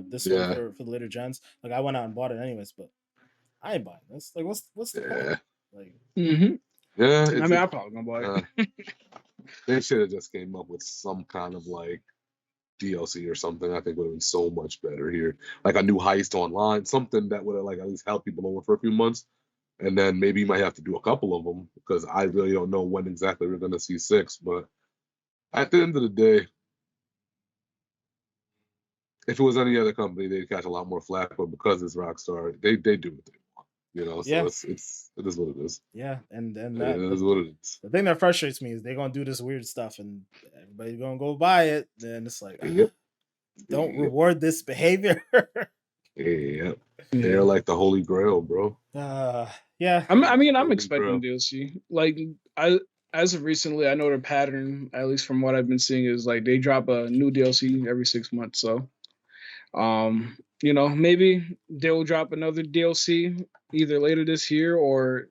this one for the later gens. Like I went out and bought it anyways, but I ain't buying this. Like, what's the point? Like, yeah, I mean, I'm probably gonna buy it. They should have just came up with some kind of like DLC or something. I think would have been so much better here. Like a new heist online, something that would have like at least helped people over for a few months. And then maybe you might have to do a couple of them because I really don't know when exactly we're gonna see 6. But at the end of the day, if it was any other company, they'd catch a lot more flack. But because it's Rockstar, they do what they want. So it is what it is. Yeah, and that is what it is. The thing that frustrates me is they're gonna do this weird stuff and everybody's gonna go buy it. Then it's like, don't reward this behavior. They're like the holy grail, bro. Yeah. I'm expecting DLC. Like as of recently, I know the pattern, at least from what I've been seeing, is like they drop a new DLC every 6 months. So maybe they'll drop another DLC either later this year or,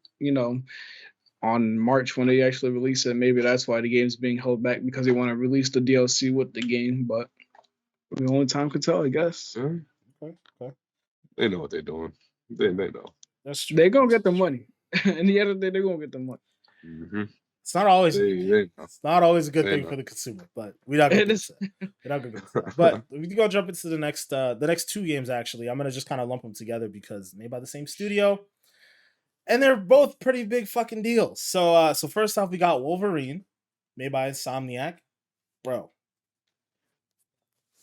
on March when they actually release it. Maybe that's why the game's being held back because they want to release the DLC with the game, but the only time could tell, I guess. Okay. They know what they're doing. They know. That's true. They're gonna get the money. In the end of the day, they're gonna get the money. It's not always. It's not always a good thing for the consumer, but we're not gonna get that. We're not gonna get that. But we're gonna jump into the next 2 games. Actually, I'm gonna just kind of lump them together because made by the same studio, and they're both pretty big fucking deals. So first off, we got Wolverine, made by Insomniac, bro.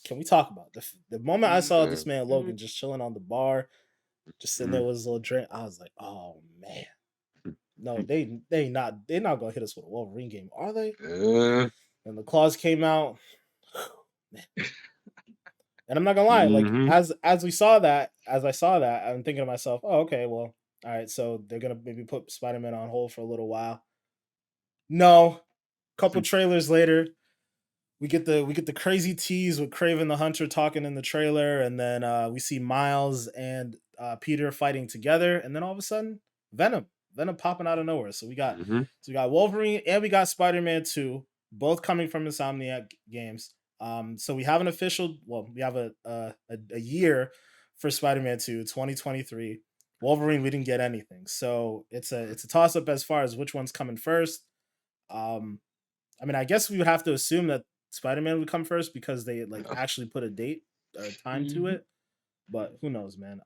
Can we talk about the moment I saw this man Logan just chilling on the bar, just sitting there with his little drink? I was like, oh man. No, they're not gonna hit us with a Wolverine game, are they? And the claws came out. And I'm not gonna lie, like as I saw that, I'm thinking to myself, oh, okay, well, all right, so they're gonna maybe put Spider-Man on hold for a little while. No, couple trailers later, we get the crazy tease with Kraven the Hunter talking in the trailer, and then we see Miles and Peter fighting together, and then all of a sudden, Venom popping out of nowhere. So we got Wolverine and we got Spider-Man 2, both coming from Insomniac Games. So we have an official. Well, we have a year for Spider-Man 2, 2023. Wolverine, we didn't get anything, so it's a toss up as far as which one's coming first. I mean, I guess we would have to assume that Spider-Man would come first because they actually put a date or time to it. But who knows, man?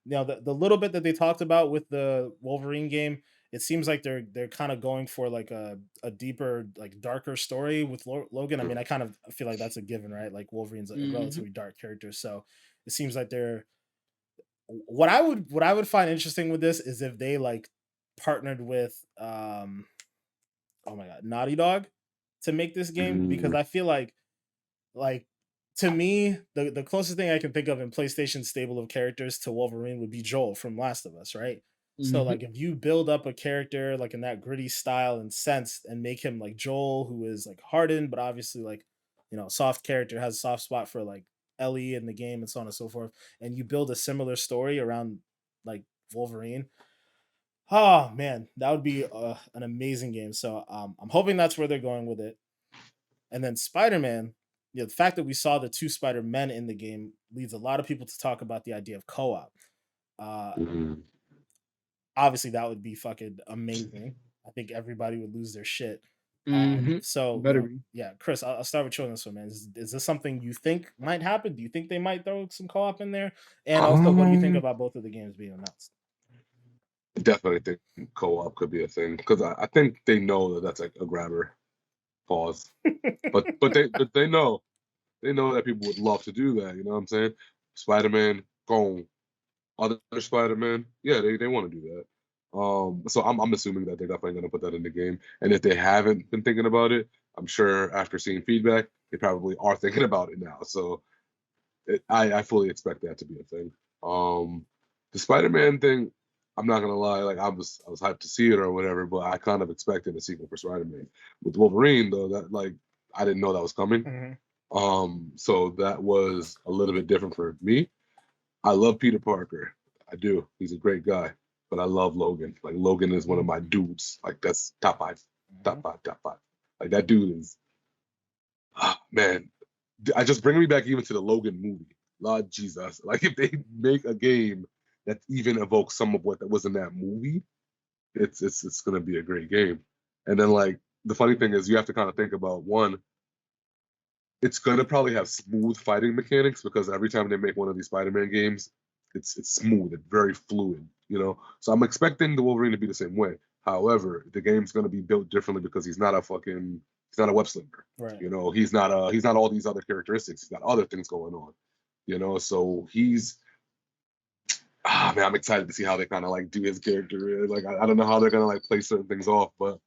The little bit that they talked about with the Wolverine game, it seems like they're kind of going for like a deeper, like darker story with Logan. I mean, I kind of feel like that's a given, right? Like Wolverine's a relatively dark character, so it seems like they're. What I would find interesting with this is if they like partnered with oh my god, Naughty Dog to make this game, because I feel like to me, the closest thing I can think of in PlayStation's stable of characters to Wolverine would be Joel from Last of Us, right? So Mm-hmm. like if you build up a character like in that gritty style and sense and make him like Joel, who is like hardened, but obviously like soft character, has a soft spot for like Ellie in the game and so on and so forth, and you build a similar story around like Wolverine. Oh man, that would be an amazing game. So I'm hoping that's where they're going with it. And then Spider-Man, the fact that we saw the two Spider-Men in the game leads a lot of people to talk about the idea of co-op. Uh, Mhm. Obviously, that would be fucking amazing. I think everybody would lose their shit. Mm-hmm. So, Better be. yeah, Chris, I'll start with you on this one, man. Is this something you think might happen? Do you think they might throw some co-op in there? And also, what do you think Um, about both of the games being announced? Definitely think co-op could be a thing because I think they know that that's like a grabber. Pause. But they know that people would love to do that. You know what I'm saying? Spider-Man, gone. Other Spider-Man, yeah, they want to do that. So I'm assuming that they're definitely going to put that in the game. And if they haven't been thinking about it, I'm sure after seeing feedback, they probably are thinking about it now. So I fully expect that to be a thing. The Spider-Man thing, I'm not gonna lie, like I was hyped to see it or whatever, but I kind of expected a sequel for Spider-Man. With Wolverine though, that like I didn't know that was coming. Mhm. So that was a little bit different for me. I love Peter Parker. I do. He's a great guy. But I love Logan. Like Logan is one of my dudes. Like that's top five. Top Mhm. five, top five. Like that dude is man. I just bring me back even to the Logan movie. Lord Jesus. Like if they make a game that even evokes some of what that was in that movie, it's gonna be a great game. And then like the funny thing is you have to kind of think about one, it's gonna probably have smooth fighting mechanics because every time they make one of these Spider-Man games, it's smooth, it's very fluid, you know. So I'm expecting the Wolverine to be the same way. However, the game's gonna be built differently because he's not a web slinger. Right. You know, he's not all these other characteristics. He's got other things going on. You know, so he's man, I'm excited to see how they kind of like do his character. Like I don't know how they're gonna like play certain things off, but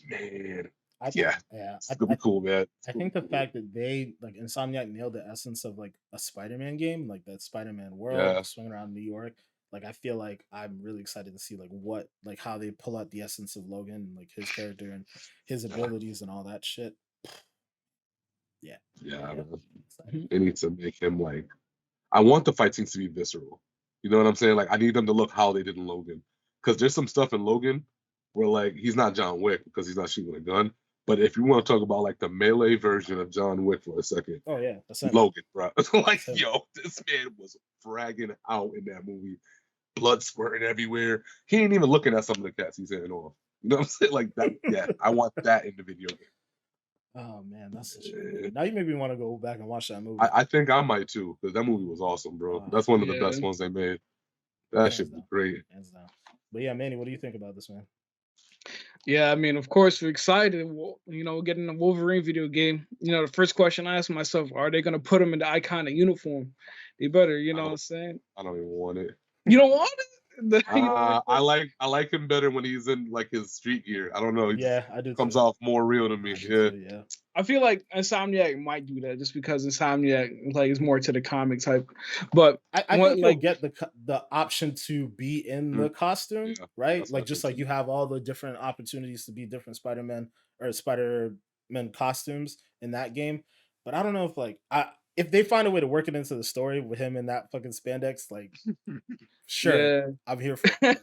man, I yeah, yeah, it's gonna be cool, man. It's I gonna think be the cool. fact that they like Insomniac nailed the essence of like a Spider-Man game, like that Spider-Man world, Yeah. swinging around New York. Like I feel like I'm really excited to see like what like how they pull out the essence of Logan and like his character and his abilities and all that shit. Yeah, Yeah, yeah, man. excited. They need to make him like. I want the fight scenes to be visceral. You know what I'm saying? Like I need them to look how they did in Logan, because there's some stuff in Logan where like he's not John Wick because he's not shooting a gun. But if you want to talk about like the melee version of John Wick for a second, Oh yeah, that's him. Logan, bro. Like That's him. yo, this man was fragging out in that movie, blood squirting everywhere. He ain't even looking at some of the cats he's hitting off. You know what I'm saying? Like that. Yeah, I want that in the video game. Oh man, that's such a good Eh, movie. Now you made me want to go back and watch that movie. I think I might too, because that movie was awesome, bro. Uh, That's one of the Yeah. best ones they made. That hands shit was down, great. hands down. But yeah, Manny, what do you think about this, man? Yeah, I mean, of course, we're excited. Getting a Wolverine video game. The first question I ask myself: are they gonna put him in the iconic uniform? They better. You I know what don't I'm saying? I don't even want it. You don't want it. You don't want I it? like him better when he's in like his street gear. I don't know. He just Yeah, I do comes too. off more real to me. I do Yeah. too. Yeah. I feel like Insomniac might do that just because Insomniac like is more to the comic type. But I what think you'll like get the option to be in the costume, Yeah. right? That's what Like I just think like too. you have all the different opportunities to be different Spider-Man or Spider-Man costumes in that game. But I don't know if like if they find a way to work it into the story with him in that fucking spandex, like sure, yeah. I'm here for Yeah,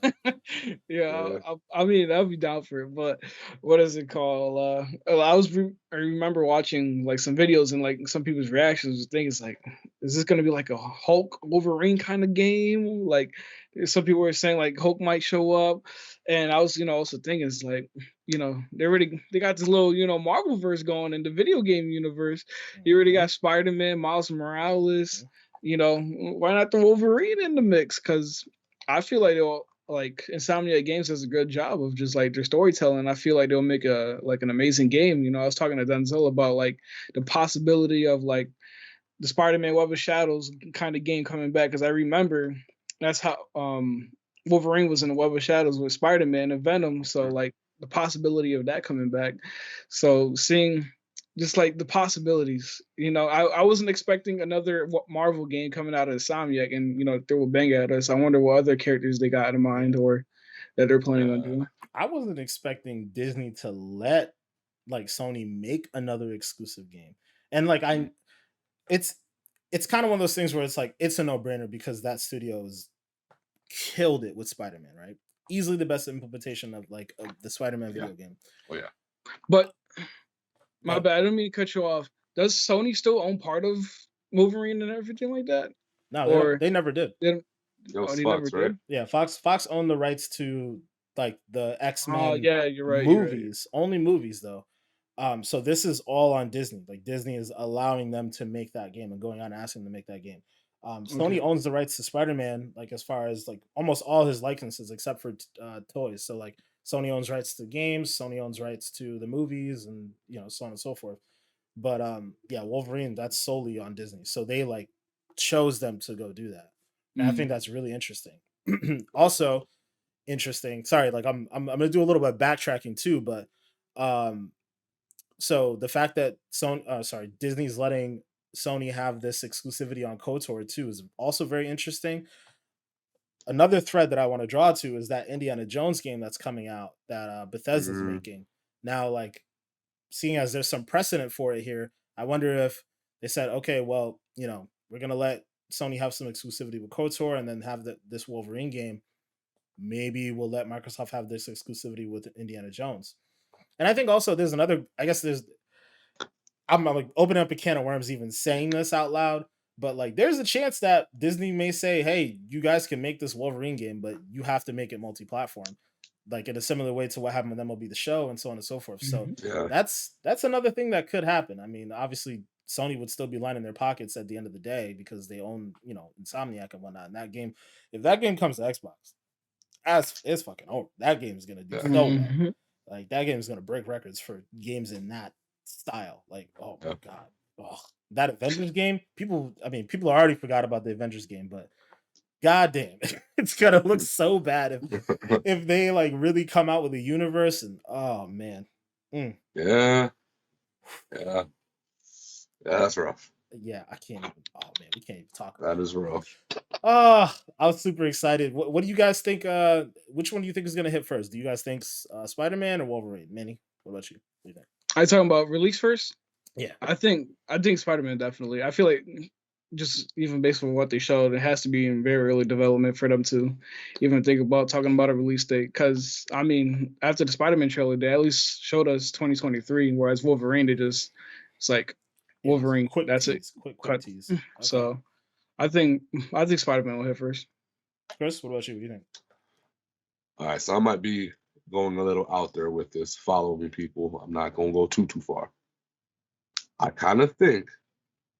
Yeah. I mean, I'll be down for it. But what is it called? I remember watching like some videos and like some people's reactions. The thing is like, is this gonna be like a Hulk Wolverine kind of game? Like, some people were saying like Hulk might show up, and I was also thinking it's like, they got this little Marvel verse going in the video game universe. You already Mhm, got Spider Man, Miles Morales. Why not throw Wolverine in the mix? Because I feel like they'll like Insomniac Games does a good job of just like their storytelling. I feel like they'll make an amazing game. I was talking to Denzel about like the possibility of like the Spider-Man Web of Shadows kind of game coming back because I remember that's how Wolverine was in the Web of Shadows with Spider-Man and Venom. So like the possibility of that coming back. So seeing just like the possibilities. I wasn't expecting another Marvel game coming out of Insomniac and throw a bang at us. I wonder what other characters they got in mind or that they're planning on doing. I wasn't expecting Disney to let like Sony make another exclusive game. And like it's kind of one of those things where it's like it's a no-brainer because that studio has killed it with Spider-Man, right? Easily the best implementation of the Spider-Man video game. Oh yeah. But my bad, I didn't mean to cut you off. Does Sony still own part of Wolverine and everything like that? No, they never did. It was Fox, right? Yeah, Fox owned the rights to like the X-Men you're right, movies. Only movies though. So this is all on Disney. Like Disney is allowing them to make that game and going on asking them to make that game. Sony owns the rights to Spider-Man, like as far as like almost all his licenses except for toys. So like Sony owns rights to games, Sony owns rights to the movies, and so on and so forth. But Wolverine, that's solely on Disney. So they like chose them to go do that. And I think that's really interesting. Also interesting. Sorry, like I'm gonna do a little bit of backtracking too, but so the fact that Disney's letting Sony have this exclusivity on KOTOR too is also very interesting. Another thread that I want to draw to is that Indiana Jones game that's coming out that Bethesda's making. Now, like, seeing as there's some precedent for it here, I wonder if they said, okay, well, we're going to let Sony have some exclusivity with KOTOR and then have this Wolverine game. Maybe we'll let Microsoft have this exclusivity with Indiana Jones. And I think also there's another, I'm like opening up a can of worms even saying this out loud, but like there's a chance that Disney may say, hey, you guys can make this Wolverine game, but you have to make it multi-platform, like in a similar way to what happened with MLB The Show and so on and so forth. So that's another thing that could happen. I mean, obviously Sony would still be lining their pockets at the end of the day because they own, Insomniac and whatnot. And that game, if that game comes to Xbox, it's fucking over. That game is gonna do so well. Like that game is gonna break records for games in that style. Like, oh my god, that Avengers game. People already forgot about the Avengers game, but goddamn, it's gonna look so bad if they like really come out with a universe and oh man, that's rough. Yeah, I can't even. Oh man, we can't even talk about that. Is rough. I was super excited. What do you guys think? Which one do you think is gonna hit first? Do you guys think Spider-Man or Wolverine? Manny, what about you? What do you think? Are you talking about release first? Yeah, I think Spider-Man definitely. I feel like just even based on what they showed, it has to be in very early development for them to even think about talking about a release date. Because I mean, after the Spider-Man trailer, they at least showed us 2023, whereas Wolverine, it's like Wolverine. Quick that's tease, it. Quick tease. Okay. So I think Spider-Man will hit first. Chris, what about you? What do you think? All right, so I might be going a little out there with this. Follow me, people. I'm not gonna go too far. I kind of think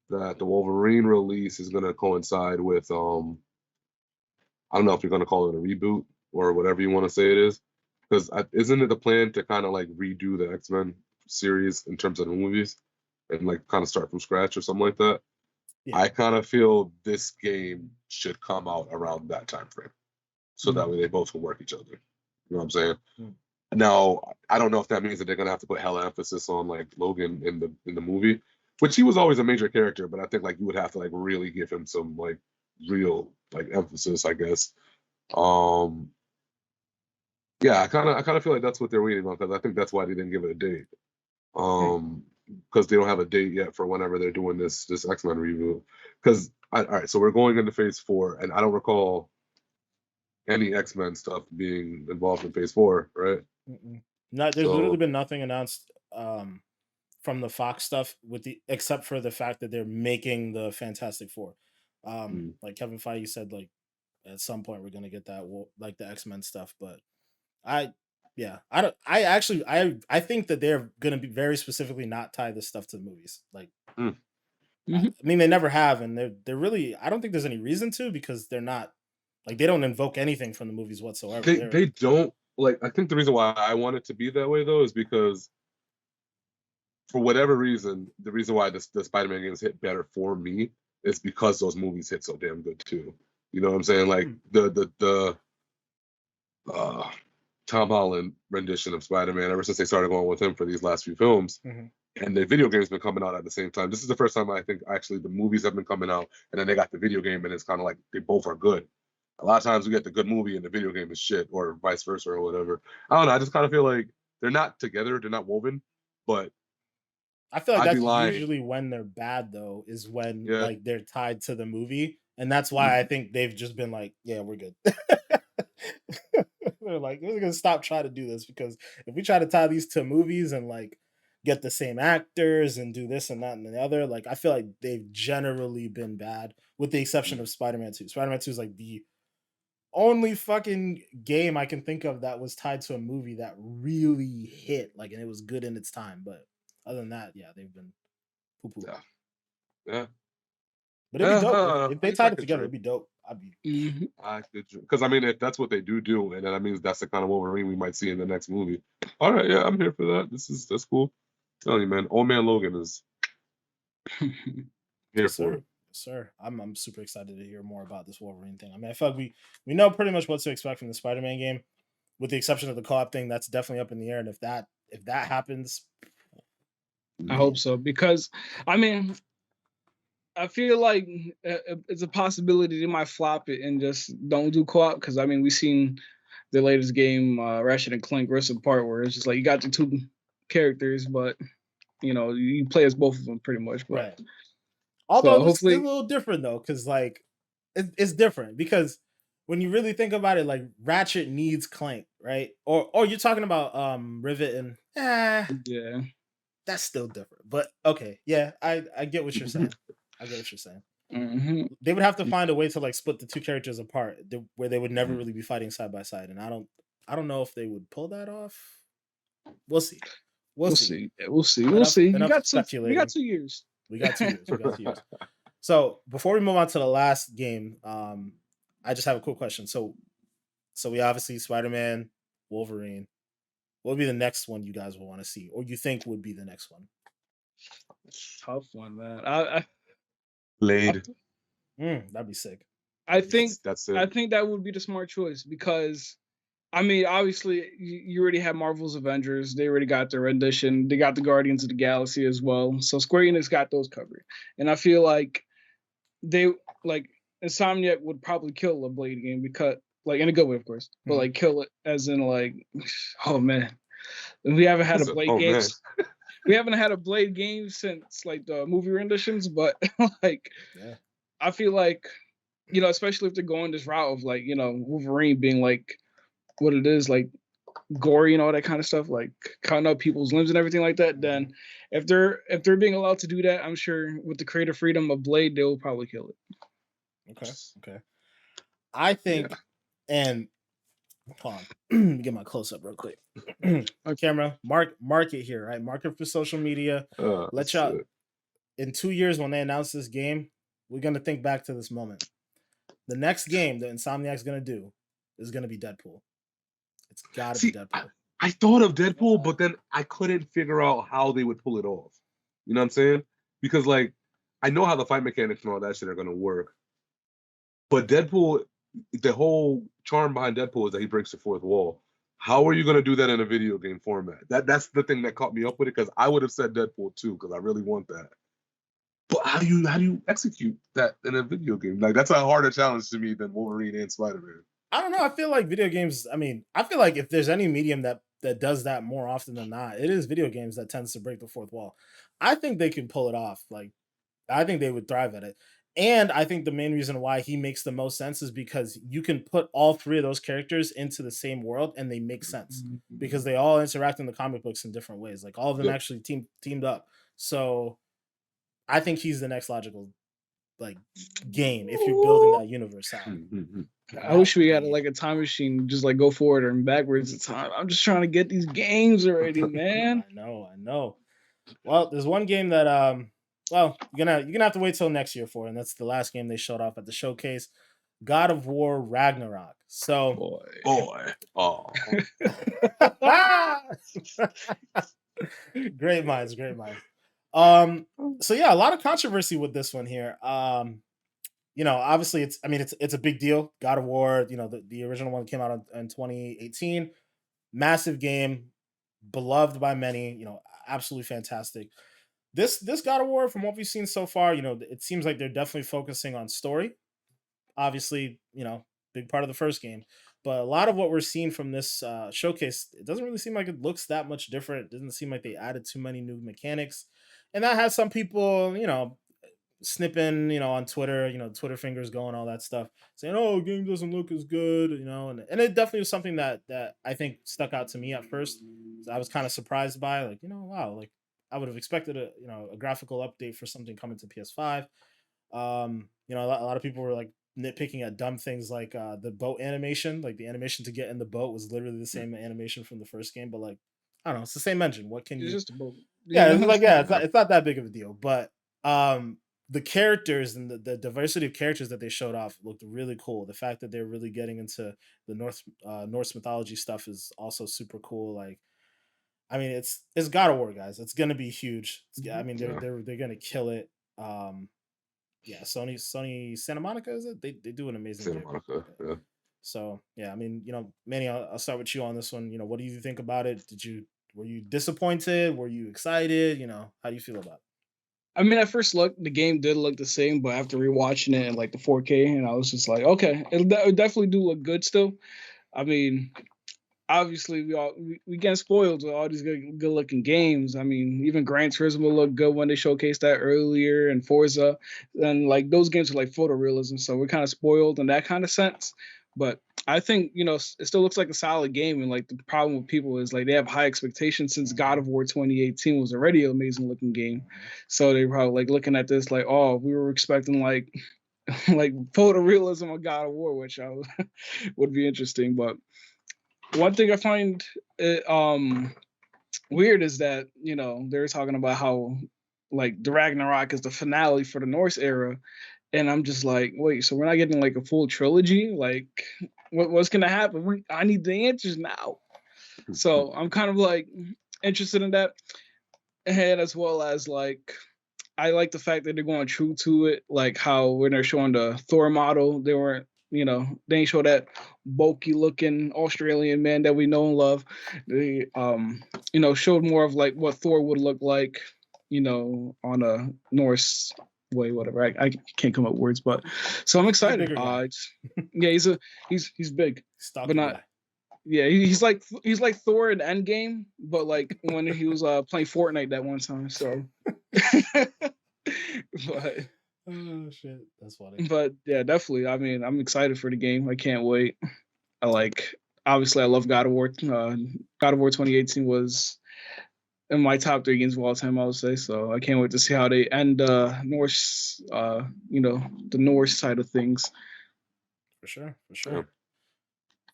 that the Wolverine release is gonna coincide with I don't know if you're gonna call it a reboot or whatever you want to say it is, because isn't it the plan to kind of like redo the X-Men series in terms of the movies and like kind of start from scratch or something like that? Yeah. I kind of feel this game should come out around that time frame, so that way they both can work each other. You know what I'm saying? Now, I don't know if that means that they're gonna have to put hella emphasis on like Logan in the movie, which he was always a major character, but I think like you would have to like really give him some like real like emphasis, I guess. Yeah, I kind of feel like that's what they're waiting on, because I think that's why they didn't give it a date. Because they don't have a date yet for whenever they're doing this X-Men reboot. Because all right, so we're going into Phase 4, and I don't recall any X-Men stuff being involved in Phase 4, right? There's literally been nothing announced from the Fox stuff except for the fact that they're making the Fantastic Four. Like Kevin Feige said, like at some point we're gonna get that like the X-Men stuff, but I think that they're gonna be very specifically not tie this stuff to the movies. Like I mean, they never have, and they're really, I don't think there's any reason to, because they're not like, they don't invoke anything from the movies whatsoever. They don't, like, I think the reason why I want it to be that way though is because for whatever reason, the reason why the Spider-Man games hit better for me is because those movies hit so damn good too. You know what I'm saying? Like the Tom Holland rendition of Spider-Man, ever since they started going with him for these last few films, and the video game's been coming out at the same time. This is the first time I think actually the movies have been coming out, and then they got the video game, and it's kind of like they both are good. A lot of times we get the good movie and the video game is shit, or vice versa, or whatever. I don't know. I just kind of feel like they're not together, they're not woven. But I feel like I'd be that's lying. usually when they're bad, though, is when Yeah. like they're tied to the movie, and that's why I think they've just been like, yeah, we're good. They're like, we're gonna stop trying to do this, because if we try to tie these to movies and like get the same actors and do this and that and the other, like I feel like they've generally been bad, with the exception of Spider-Man 2. Spider-Man 2 is like the only fucking game I can think of that was tied to a movie that really hit, like, and it was good in its time. But other than that, yeah, they've been poo-poo. Yeah. But it'd be dope if they I guess tied I it could together. dream. It'd be dope. I'd be I could, because I mean, if that's what they do, and then that means that's the kind of Wolverine we might see in the next movie. All right, yeah, I'm here for that. That's cool. Telling you, man, old man Logan is here Yes, for sir. it. Yes, sir. I'm super excited to hear more about this Wolverine thing. I mean, I feel like we know pretty much what to expect from the Spider-Man game, with the exception of the co-op thing. That's definitely up in the air. And if that happens, I hope so, because I mean, I feel like it's a possibility they might flop it and just don't do co-op, because I mean, we've seen the latest game, Ratchet and Clank Rift Apart, where it's just like you got the two characters, but you know you play as both of them pretty much. But right. Although so it's hopefully, a little different though, because like it's different, because when you really think about it, like Ratchet needs Clank, right? Or you're talking about Rivet and yeah, that's still different. But okay, yeah, I get what you're saying. I get what you're saying. They would have to find a way to like split the two characters apart, where they would never really be fighting side by side, and I don't know if they would pull that off. We'll see. we'll see. We'll see. We'll see. Enough We got speculating. 2 years. We got 2 years. We got 2 years. So before we move on to the last game, I just have a quick question. So we obviously Spider-Man, Wolverine. What would be the next one you guys will want to see, or you think would be the next one? Tough one, man. I Blade. That'd be sick. I think that's it. I think that would be the smart choice, because I mean, obviously, you already have Marvel's Avengers. They already got their rendition. They got the Guardians of the Galaxy as well. So Square Enix got those covered. And I feel like Insomniac would probably kill a Blade game, because, like, in a good way, of course, but like kill it as in like, oh man, we haven't had a Blade game. We haven't had a Blade game since like the movie renditions, but like, yeah. I feel like, you know, especially if they're going this route of like, you know, Wolverine being like what it is, like gory and all that kind of stuff, like cutting up people's limbs and everything like that, then if they're being allowed to do that, I'm sure with the creative freedom of Blade, they will probably kill it. Okay. I think, and hold on, let me get my close up real quick. On camera, mark it here, right? Mark it for social media. Let y'all in 2 years when they announce this game, we're gonna think back to this moment. The next game that Insomniac's gonna do is gonna be Deadpool. It's gotta be Deadpool. I thought of Deadpool, but then I couldn't figure out how they would pull it off. You know what I'm saying? Because like I know how the fight mechanics and all that shit are gonna work. But Deadpool, the whole charm behind Deadpool is that he breaks the fourth wall. How are you gonna do that in a video game format? That's the thing that caught me up with it, because I would have said Deadpool too, because I really want that. But how do you execute that in a video game? Like that's a harder challenge to me than Wolverine and Spider-Man. I don't know. I feel like video games. I mean, I feel like if there's any medium that does that more often than not, it is video games that tends to break the fourth wall. I think they can pull it off. Like, I think they would thrive at it. And I think the main reason why he makes the most sense is because you can put all 3 of those characters into the same world and they make sense, because they all interact in the comic books in different ways. Like all of them actually teamed up. So I think he's the next logical like game if you're building that universe out. I wish we had like a time machine, just like go forward and backwards in time. I'm just trying to get these games already, man. I know. Well, there's one game that well, you're gonna have to wait till next year for, and that's the last game they showed off at the showcase, God of War Ragnarok. So boy. Oh. Great minds. So yeah, a lot of controversy with this one here. You know, obviously it's a big deal. God of War, you know, the original one came out in 2018. Massive game, beloved by many. You know, absolutely fantastic. This God of War, from what we've seen so far, it seems like they're definitely focusing on story. Obviously, big part of the first game, but a lot of what we're seeing from this showcase, it doesn't really seem like it looks that much different. It doesn't seem like they added too many new mechanics, and that has some people, snipping, on Twitter, Twitter fingers going, all that stuff, saying, "Oh, game doesn't look as good," and it definitely was something that I think stuck out to me at first. I was kind of surprised by, like, wow, like I would have expected a graphical update for something coming to PS5. A lot of people were like nitpicking at dumb things like the boat animation, like the animation to get in the boat was literally the same animation from the first game, but like I don't know, it's the same engine. What can It's you? just a boat. Yeah, Yeah. it's like it's not that big of a deal, but the characters and the diversity of characters that they showed off looked really cool. The fact that they're really getting into the Norse mythology stuff is also super cool. Like, I mean, it's God of War, guys. It's gonna be huge. I mean, they're gonna kill it. Yeah, Sony Santa Monica, is it? They do an amazing Santa job. Monica, yeah. So yeah, I mean, Manny, I'll start with you on this one. What do you think about it? Were you disappointed? Were you excited? How do you feel about it? I mean, at first look, the game did look the same, but after rewatching it in like the 4K, and I was just like, okay, it definitely do look good still. I mean, obviously we get spoiled with all these good looking games. I mean, even Gran Turismo looked good when they showcased that earlier, and Forza, and like those games are like photorealism, so we're kind of spoiled in that kind of sense. But I think it still looks like a solid game, and like the problem with people is like they have high expectations since God of War 2018 was already an amazing looking game, so they probably like looking at this like, oh, we were expecting like like photorealism of God of War, which would be interesting. But one thing I find weird is that they're talking about how like the Ragnarok is the finale for the Norse era, and I'm just like, wait, so we're not getting like a full trilogy? Like, what's gonna happen? I need the answers now. So I'm kind of like interested in that, and as well as like I like the fact that they're going true to it, like how when they're showing the Thor model, they weren't, they ain't show that bulky looking Australian man that we know and love. They, showed more of like what Thor would look like, on a Norse way, whatever. I can't come up with words, but so I'm He's a excited. bigger guy. Yeah, he's big, Stocky but not. guy. Yeah, he's like Thor in Endgame, but like when he was playing Fortnite that one time. So, but Oh shit, that's funny. but yeah, definitely. I mean, I'm excited for the game. I can't wait. Obviously I love God of War. God of War 2018 was in my top 3 games of all time, I would say. So I can't wait to see how they end Norse, the Norse side of things. For sure. Yeah.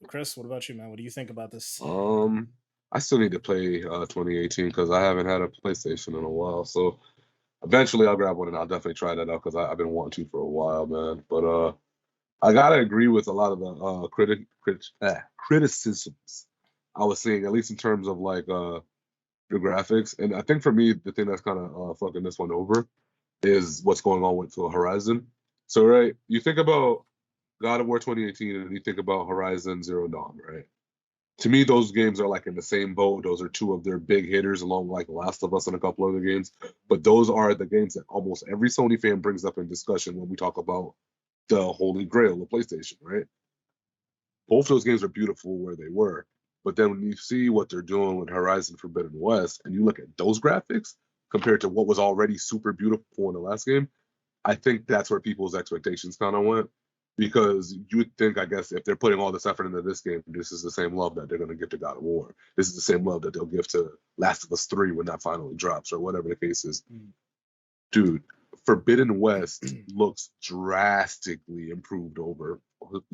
Chris, what about you, man? What do you think about this? I still need to play 2018 because I haven't had a PlayStation in a while. So eventually I'll grab one and I'll definitely try that out because I've been wanting to for a while, man. But I gotta agree with a lot of the criticisms I was seeing, at least in terms of like the graphics. And I think for me, the thing that's kind of fucking this one over is what's going on with Horizon. So right, you think about God of War 2018 and you think about Horizon Zero Dawn, right? To me, those games are like in the same boat. Those are two of their big hitters, along with like Last of Us and a couple other games. But those are the games that almost every Sony fan brings up in discussion when we talk about the holy grail of PlayStation, right? Both those games are beautiful where they were. But then when you see what they're doing with Horizon Forbidden West and you look at those graphics compared to what was already super beautiful in the last game, I think that's where people's expectations kind of went. Because you would think, I guess, if they're putting all this effort into this game, this is the same love that they're going to give to God of War. This is the same love that they'll give to Last of Us 3 when that finally drops, or whatever the case is. Dude, Forbidden West looks drastically improved over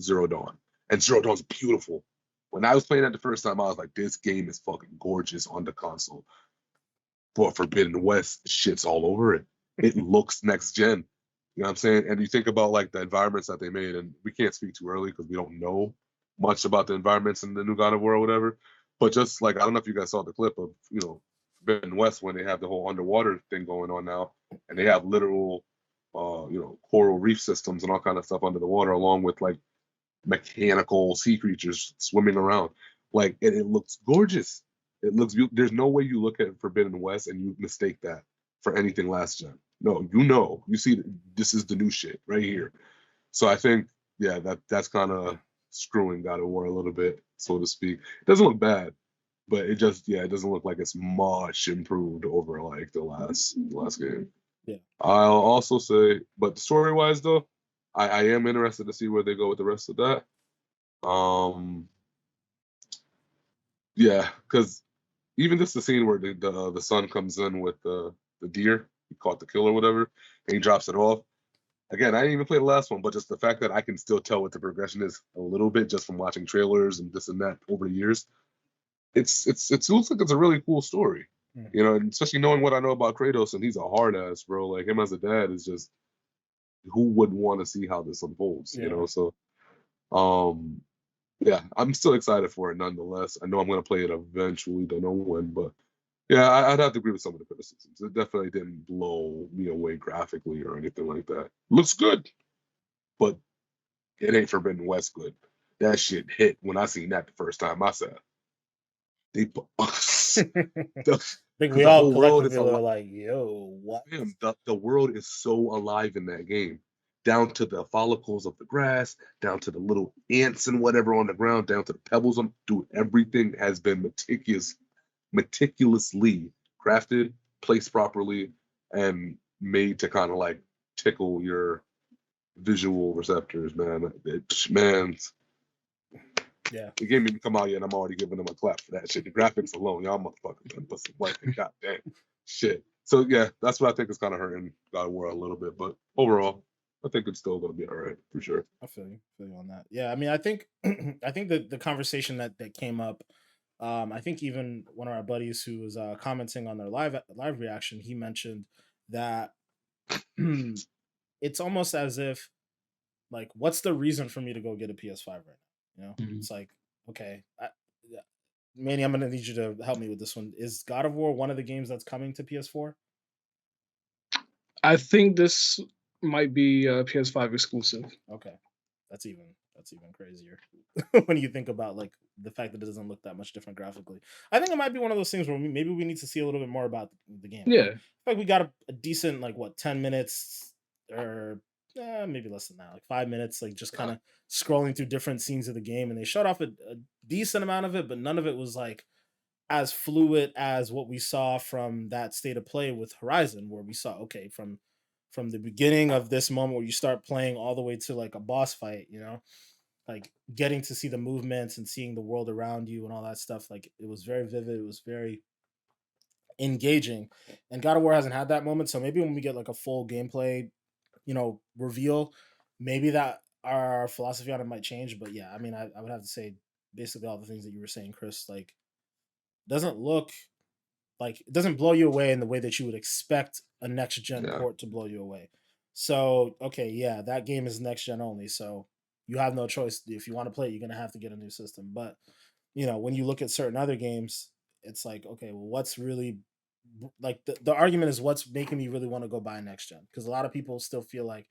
Zero Dawn. And Zero Dawn's beautiful. When I was playing that the first time, I was like, this game is fucking gorgeous on the console. But Forbidden West, shit's all over it. It looks next gen. You know what I'm saying? And you think about like the environments that they made, and we can't speak too early because we don't know much about the environments in the new God of War or whatever. But just like, I don't know if you guys saw the clip of, Forbidden West when they have the whole underwater thing going on now, and they have literal, coral reef systems and all kind of stuff under the water, along with like mechanical sea creatures swimming around. Like, and it looks gorgeous. It looks there's no way you look at Forbidden West and you mistake that for anything last gen. No, you see this is the new shit right here. So I think that's kind of screwing God of War a little bit, so to speak. It doesn't look bad, but it doesn't look like it's much improved over like the last game. Yeah. I'll also say, but story wise though, I am interested to see where they go with the rest of that. Yeah, because even just the scene where the son comes in with the deer, he caught the kill or whatever, and he drops it off. Again, I didn't even play the last one, but just the fact that I can still tell what the progression is a little bit just from watching trailers and this and that over the years, it looks like it's a really cool story. Mm-hmm. You know, and especially knowing what I know about Kratos, and he's a hard ass, bro. Like him as a dad is just, who would want to see how this unfolds? Yeah. You know, so yeah, I'm still excited for it nonetheless. I know I'm gonna play it eventually, don't know when, but yeah, I'd have to agree with some of the criticisms. It definitely didn't blow me away graphically or anything like that. Looks good, but it ain't Forbidden West good. That shit hit when I seen that the first time. I said, I think we all collectively were like, yo, what? Damn, the world is so alive in that game. Down to the follicles of the grass, down to the little ants and whatever on the ground, down to the pebbles. Dude, everything has been meticulously crafted, placed properly, and made to kind of like tickle your visual receptors, man. Yeah. The game didn't come out yet, and I'm already giving them a clap for that shit. The graphics alone, y'all motherfuckers done put some work in. Goddamn shit. So yeah, that's what I think is kind of hurting God of War a little bit, but overall, I think it's still gonna be all right for sure. I feel you on that. Yeah, I mean, I think that the conversation that came up, I think even one of our buddies who was commenting on their live reaction, he mentioned that it's almost as if, like, what's the reason for me to go get a PS5 right now? You know, Mm-hmm. It's like, okay, Manny, I'm gonna need you to help me with this one. Is God of War one of the games that's coming to PS4? I think this might be a PS5 exclusive. Okay, that's even crazier when you think about like the fact that it doesn't look that much different graphically. I think it might be one of those things where maybe we need to see a little bit more about the game. Yeah, like we got a decent, like, what, 10 minutes or maybe less than that, like 5 minutes, like just kind of scrolling through different scenes of the game, and they showed off a decent amount of it, but none of it was like as fluid as what we saw from that state of play with Horizon, where we saw, okay, from the beginning of this moment where you start playing all the way to like a boss fight, you know, like getting to see the movements and seeing the world around you and all that stuff. Like, it was very vivid, it was very engaging, and God of War hasn't had that moment. So maybe when we get like a full gameplay, you know, reveal, maybe that our philosophy on it might change. But yeah, I mean, I would have to say basically all the things that you were saying, Chris. Like, doesn't look like, it doesn't blow you away in the way that you would expect a next gen port to blow you away. So okay, yeah, that game is next gen only, so you have no choice. If you want to play it, you're gonna have to get a new system. But you know, when you look at certain other games, it's like, okay, well, what's really, like, the argument is what's making me really want to go buy next gen, because a lot of people still feel like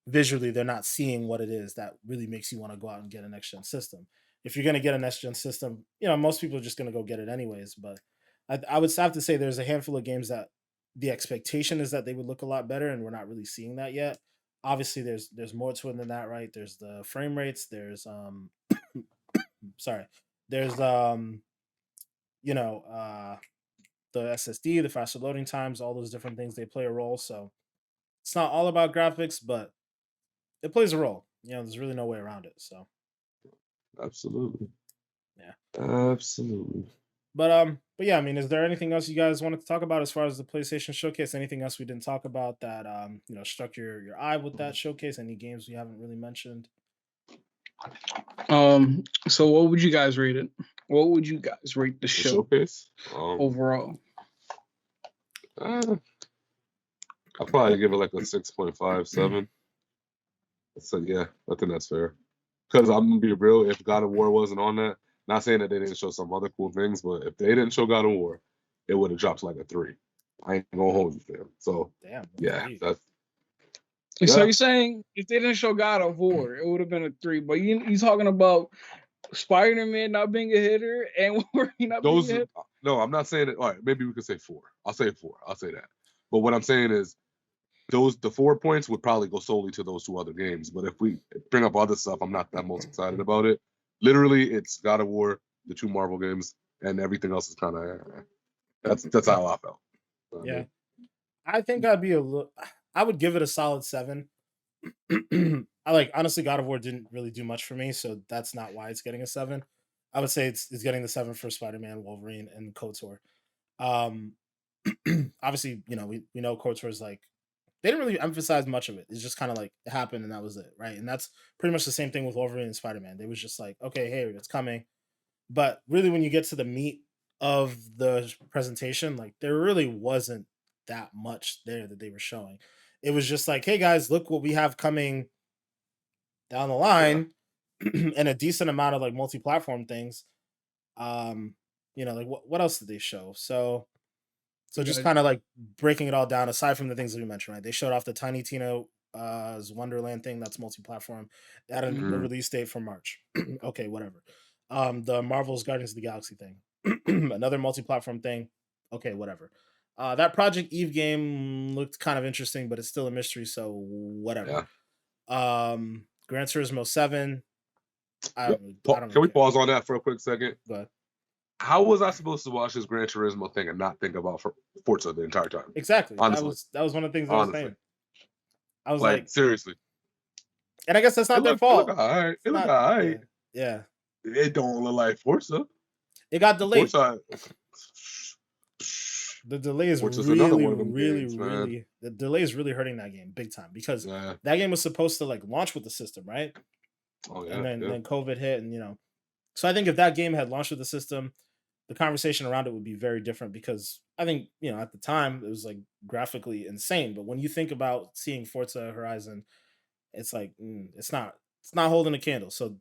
visually they're not seeing what it is that really makes you want to go out and get a next gen system. If you're going to get a next gen system, you know, most people are just going to go get it anyways. But I would have to say there's a handful of games that the expectation is that they would look a lot better, and we're not really seeing that yet. Obviously there's more to it than that, right? There's the frame rates, there's sorry, there's you know, the SSD, the faster loading times, all those different things, they play a role. So it's not all about graphics, but it plays a role. You know, there's really no way around it. So absolutely, yeah, absolutely. But yeah, I mean, is there anything else you guys wanted to talk about as far as the PlayStation showcase? Anything else we didn't talk about that you know, struck your eye with that showcase? Any games we haven't really mentioned? So what would you guys rate it? What would you guys rate the showcase overall? I'll probably give it like a 6.57. So yeah, I think that's fair. Because I'm gonna be real, if God of War wasn't on that, not saying that they didn't show some other cool things, but if they didn't show God of War, it would have dropped like a 3. I ain't gonna hold you, fam. So damn, yeah, that's. So you're saying if they didn't show God of War, it would have been a 3. But you talking about Spider-Man not being a hitter and Wolverine not being a hitter. No, I'm not saying it. All right, maybe we could say 4. I'll say 4. I'll say that. But what I'm saying is, the 4 points would probably go solely to those 2 other games. But if we bring up other stuff, I'm not that most excited about it. Literally, it's God of War, the 2 Marvel games, and everything else is kind of. That's how I felt. Yeah, I think I'd be I would give it a solid 7. Honestly, God of War didn't really do much for me, so that's not why it's getting a 7. I would say it's getting the 7 for Spider-Man, Wolverine, and KOTOR. Obviously, we know KOTOR's like, they didn't really emphasize much of it. It's just kind of like it happened and that was it, right? And that's pretty much the same thing with Wolverine and Spider-Man. They was just like, okay, hey, it's coming. But really, when you get to the meat of the presentation, like there really wasn't that much there that they were showing. It was just like, hey guys, look what we have coming down the line, and a decent amount of like multi-platform things. Like what else did they show? So just kind of like breaking it all down, aside from the things that we mentioned, right? They showed off the Tiny Tina's Wonderland thing that's multi-platform. They had a release date for March. Okay, whatever. The Marvel's Guardians of the Galaxy thing, another multi-platform thing. Okay, whatever. That Project Eve game looked kind of interesting, but it's still a mystery, so whatever. Yeah. Gran Turismo 7. Can we pause on that for a quick second? Go ahead. How was I supposed to watch this Gran Turismo thing and not think about Forza the entire time? Exactly. Honestly. That was one of the things I was saying. I was like, seriously. And I guess that's not their fault. It looked all right. Yeah. It don't look like Forza. It got delayed. Forza. The delay is really the delay is really hurting that game big time, because that game was supposed to like launch with the system, right? Oh yeah. And then COVID hit, and so I think if that game had launched with the system, the conversation around it would be very different, because I think, at the time it was like graphically insane. But when you think about seeing Forza Horizon, it's like, it's not holding a candle. So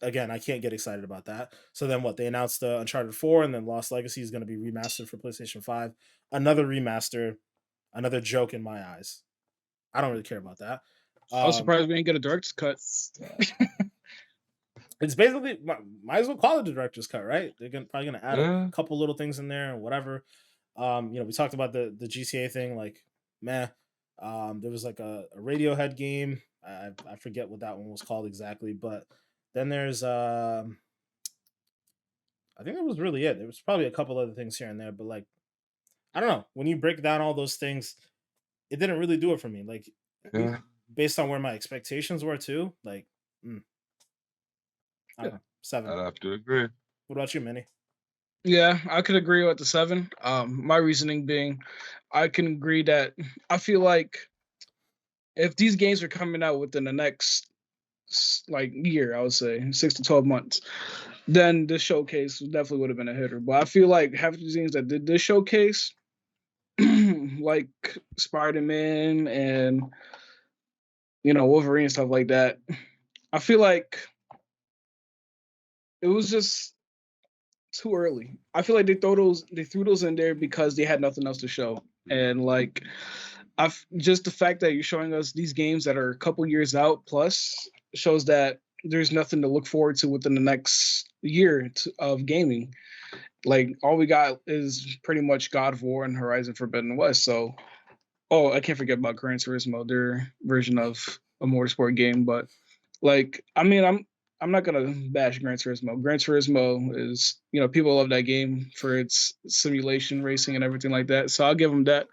again, I can't get excited about that. So then what? They announced the Uncharted 4, and then Lost Legacy is going to be remastered for PlayStation 5. Another remaster, another joke in my eyes. I don't really care about that. I was surprised we didn't get a director's cut. It's basically, might as well call it the director's cut, right? They're probably going to add a couple little things in there and whatever. We talked about the GTA thing, like, meh. There was like a Radiohead game. I forget what that one was called exactly, but then there's I think that was really it. There was probably a couple other things here and there, but like, I don't know. When you break down all those things, it didn't really do it for me. Like, based on where my expectations were too. Like, I don't know, 7. I'd have to agree. What about you, Minnie? Yeah, I could agree with the 7. My reasoning being, I can agree that I feel like if these games are coming out within the next year, I would say 6 to 12 months, then this showcase definitely would have been a hitter. But I feel like half of the games that did this showcase, like Spider-Man and Wolverine and stuff like that, I feel like it was just too early. I feel like they threw those in there because they had nothing else to show. And like, just the fact that you're showing us these games that are a couple years out plus shows that there's nothing to look forward to within the next year of gaming. Like, all we got is pretty much God of War and Horizon Forbidden West. So, I can't forget about Gran Turismo, their version of a motorsport game. But like, I mean, I'm not gonna bash Gran Turismo. Gran Turismo is, people love that game for its simulation racing and everything like that. So I'll give them that.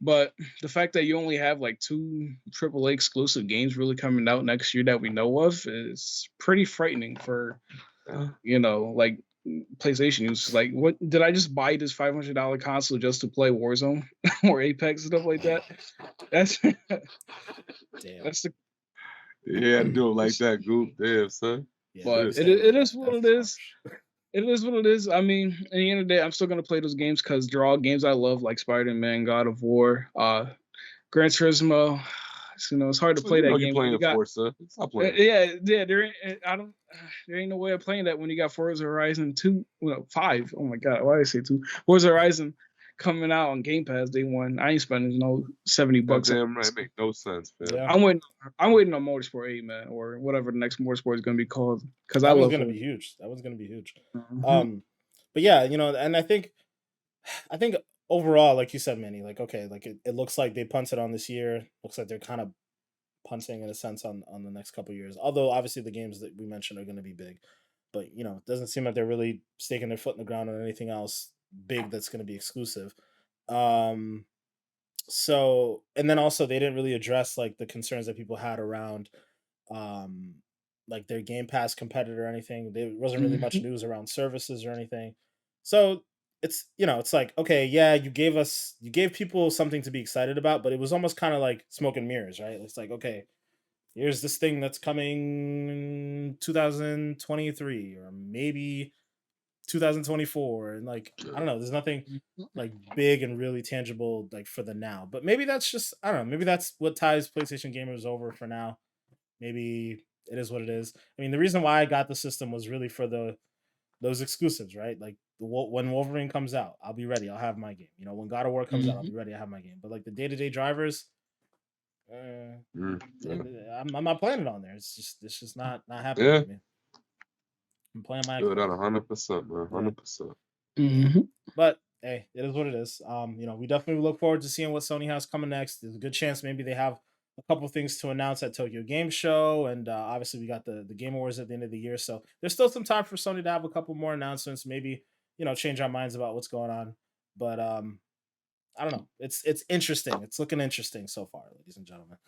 But the fact that you only have like 2 AAA exclusive games really coming out next year that we know of is pretty frightening for, like PlayStation use. Like, what did I just buy this $500 console just to play Warzone or Apex and stuff like that? That's damn. That's the. Yeah, do it like that, Goop. Damn, son. Yeah, but it is what it is. It is what it is. I mean, at the end of the day, I'm still gonna play those games because they're all games I love, like Spider-Man, God of War, Gran Turismo. It's hard to play that game. Playing Forza. Stop playing. Yeah. There ain't no way of playing that when you got Forza Horizon 2, 5. Oh my God, why did I say 2? Forza Horizon coming out on Game Pass day one. I ain't spending no $70. Damn right, make no sense, man. Yeah. I'm waiting on Motorsport 8, man, or whatever the next Motorsport is gonna be called. Because that one's gonna be huge. That one's gonna be huge. Mm-hmm. But yeah, and I think overall, like you said, Manny, like okay, like it looks like they punted on this year. Looks like they're kind of punting in a sense on the next couple of years. Although obviously the games that we mentioned are going to be big, but it doesn't seem like they're really staking their foot in the ground on anything else big that's going to be exclusive. So and then also they didn't really address like the concerns that people had around um like their Game Pass competitor or anything. There wasn't really much news around services or anything. So it's like, okay, yeah, you gave people something to be excited about, but it was almost kind of like smoke and mirrors, right? It's like, okay, here's this thing that's coming 2023 or maybe 2024, and like I don't know, there's nothing like big and really tangible like for the now. But maybe that's just, I don't know, maybe that's what ties PlayStation gamers over for now. Maybe it is what it is. I mean, the reason why I got the system was really for those exclusives, right? Like when Wolverine comes out, I'll be ready. I'll have my game. When God of War comes out, I'll be ready. I have my game. But like the day-to-day drivers, I'm not playing it on there. It's just not happening for me. I'm playing my Good on 100%, man. 100%. Mm-hmm. But hey, it is what it is. We definitely look forward to seeing what Sony has coming next. There's a good chance maybe they have a couple things to announce at Tokyo Game Show, and obviously we got the Game Awards at the end of the year, so there's still some time for Sony to have a couple more announcements, maybe change our minds about what's going on. But I don't know. It's interesting. It's looking interesting so far, ladies and gentlemen.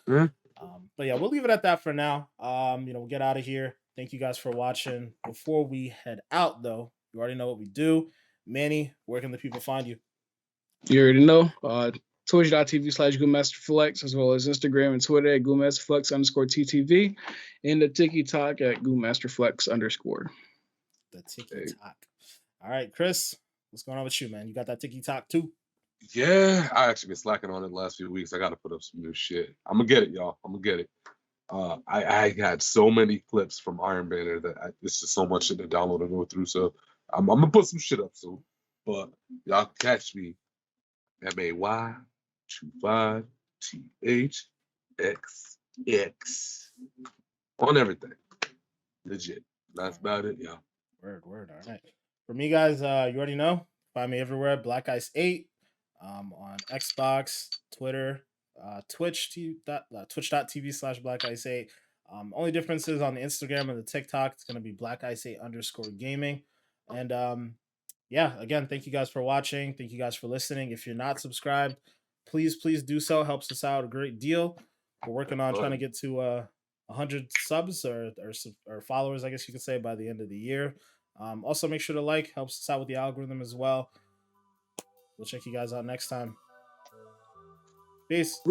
But yeah, we'll leave it at that for now. We'll get out of here. Thank you guys for watching. Before we head out, though, you already know what we do. Manny, where can the people find you? You already know. Twitch.tv/GoodMasterFlex, as well as Instagram and Twitter at GoodMasterFlex_TTV, and the TikTok at GoodMasterFlex_. The TikTok. All right, Chris, what's going on with you, man? You got that TikTok too? Yeah, I actually been slacking on it the last few weeks. I got to put up some new shit. I'm gonna get it, y'all. I'm gonna get it. I had so many clips from Iron Banner that it's just so much shit to download and go through. So I'm gonna put some shit up soon. But y'all catch me MAY25THXX on everything. Legit. That's about it, y'all. Word. All right. For me, guys, you already know. Find me everywhere. Black Ice 8 on Xbox, Twitter, twitch.tv/Black Ice 8. Only differences on the Instagram and the TikTok. It's gonna be Black Ice 8 _gaming. And yeah, again, thank you guys for watching. Thank you guys for listening. If you're not subscribed, please do so. Helps us out a great deal. We're working on trying to get to 100 subs or followers, I guess you could say, by the end of the year. Also, make sure to like, helps us out with the algorithm as well. We'll check you guys out next time. Peace.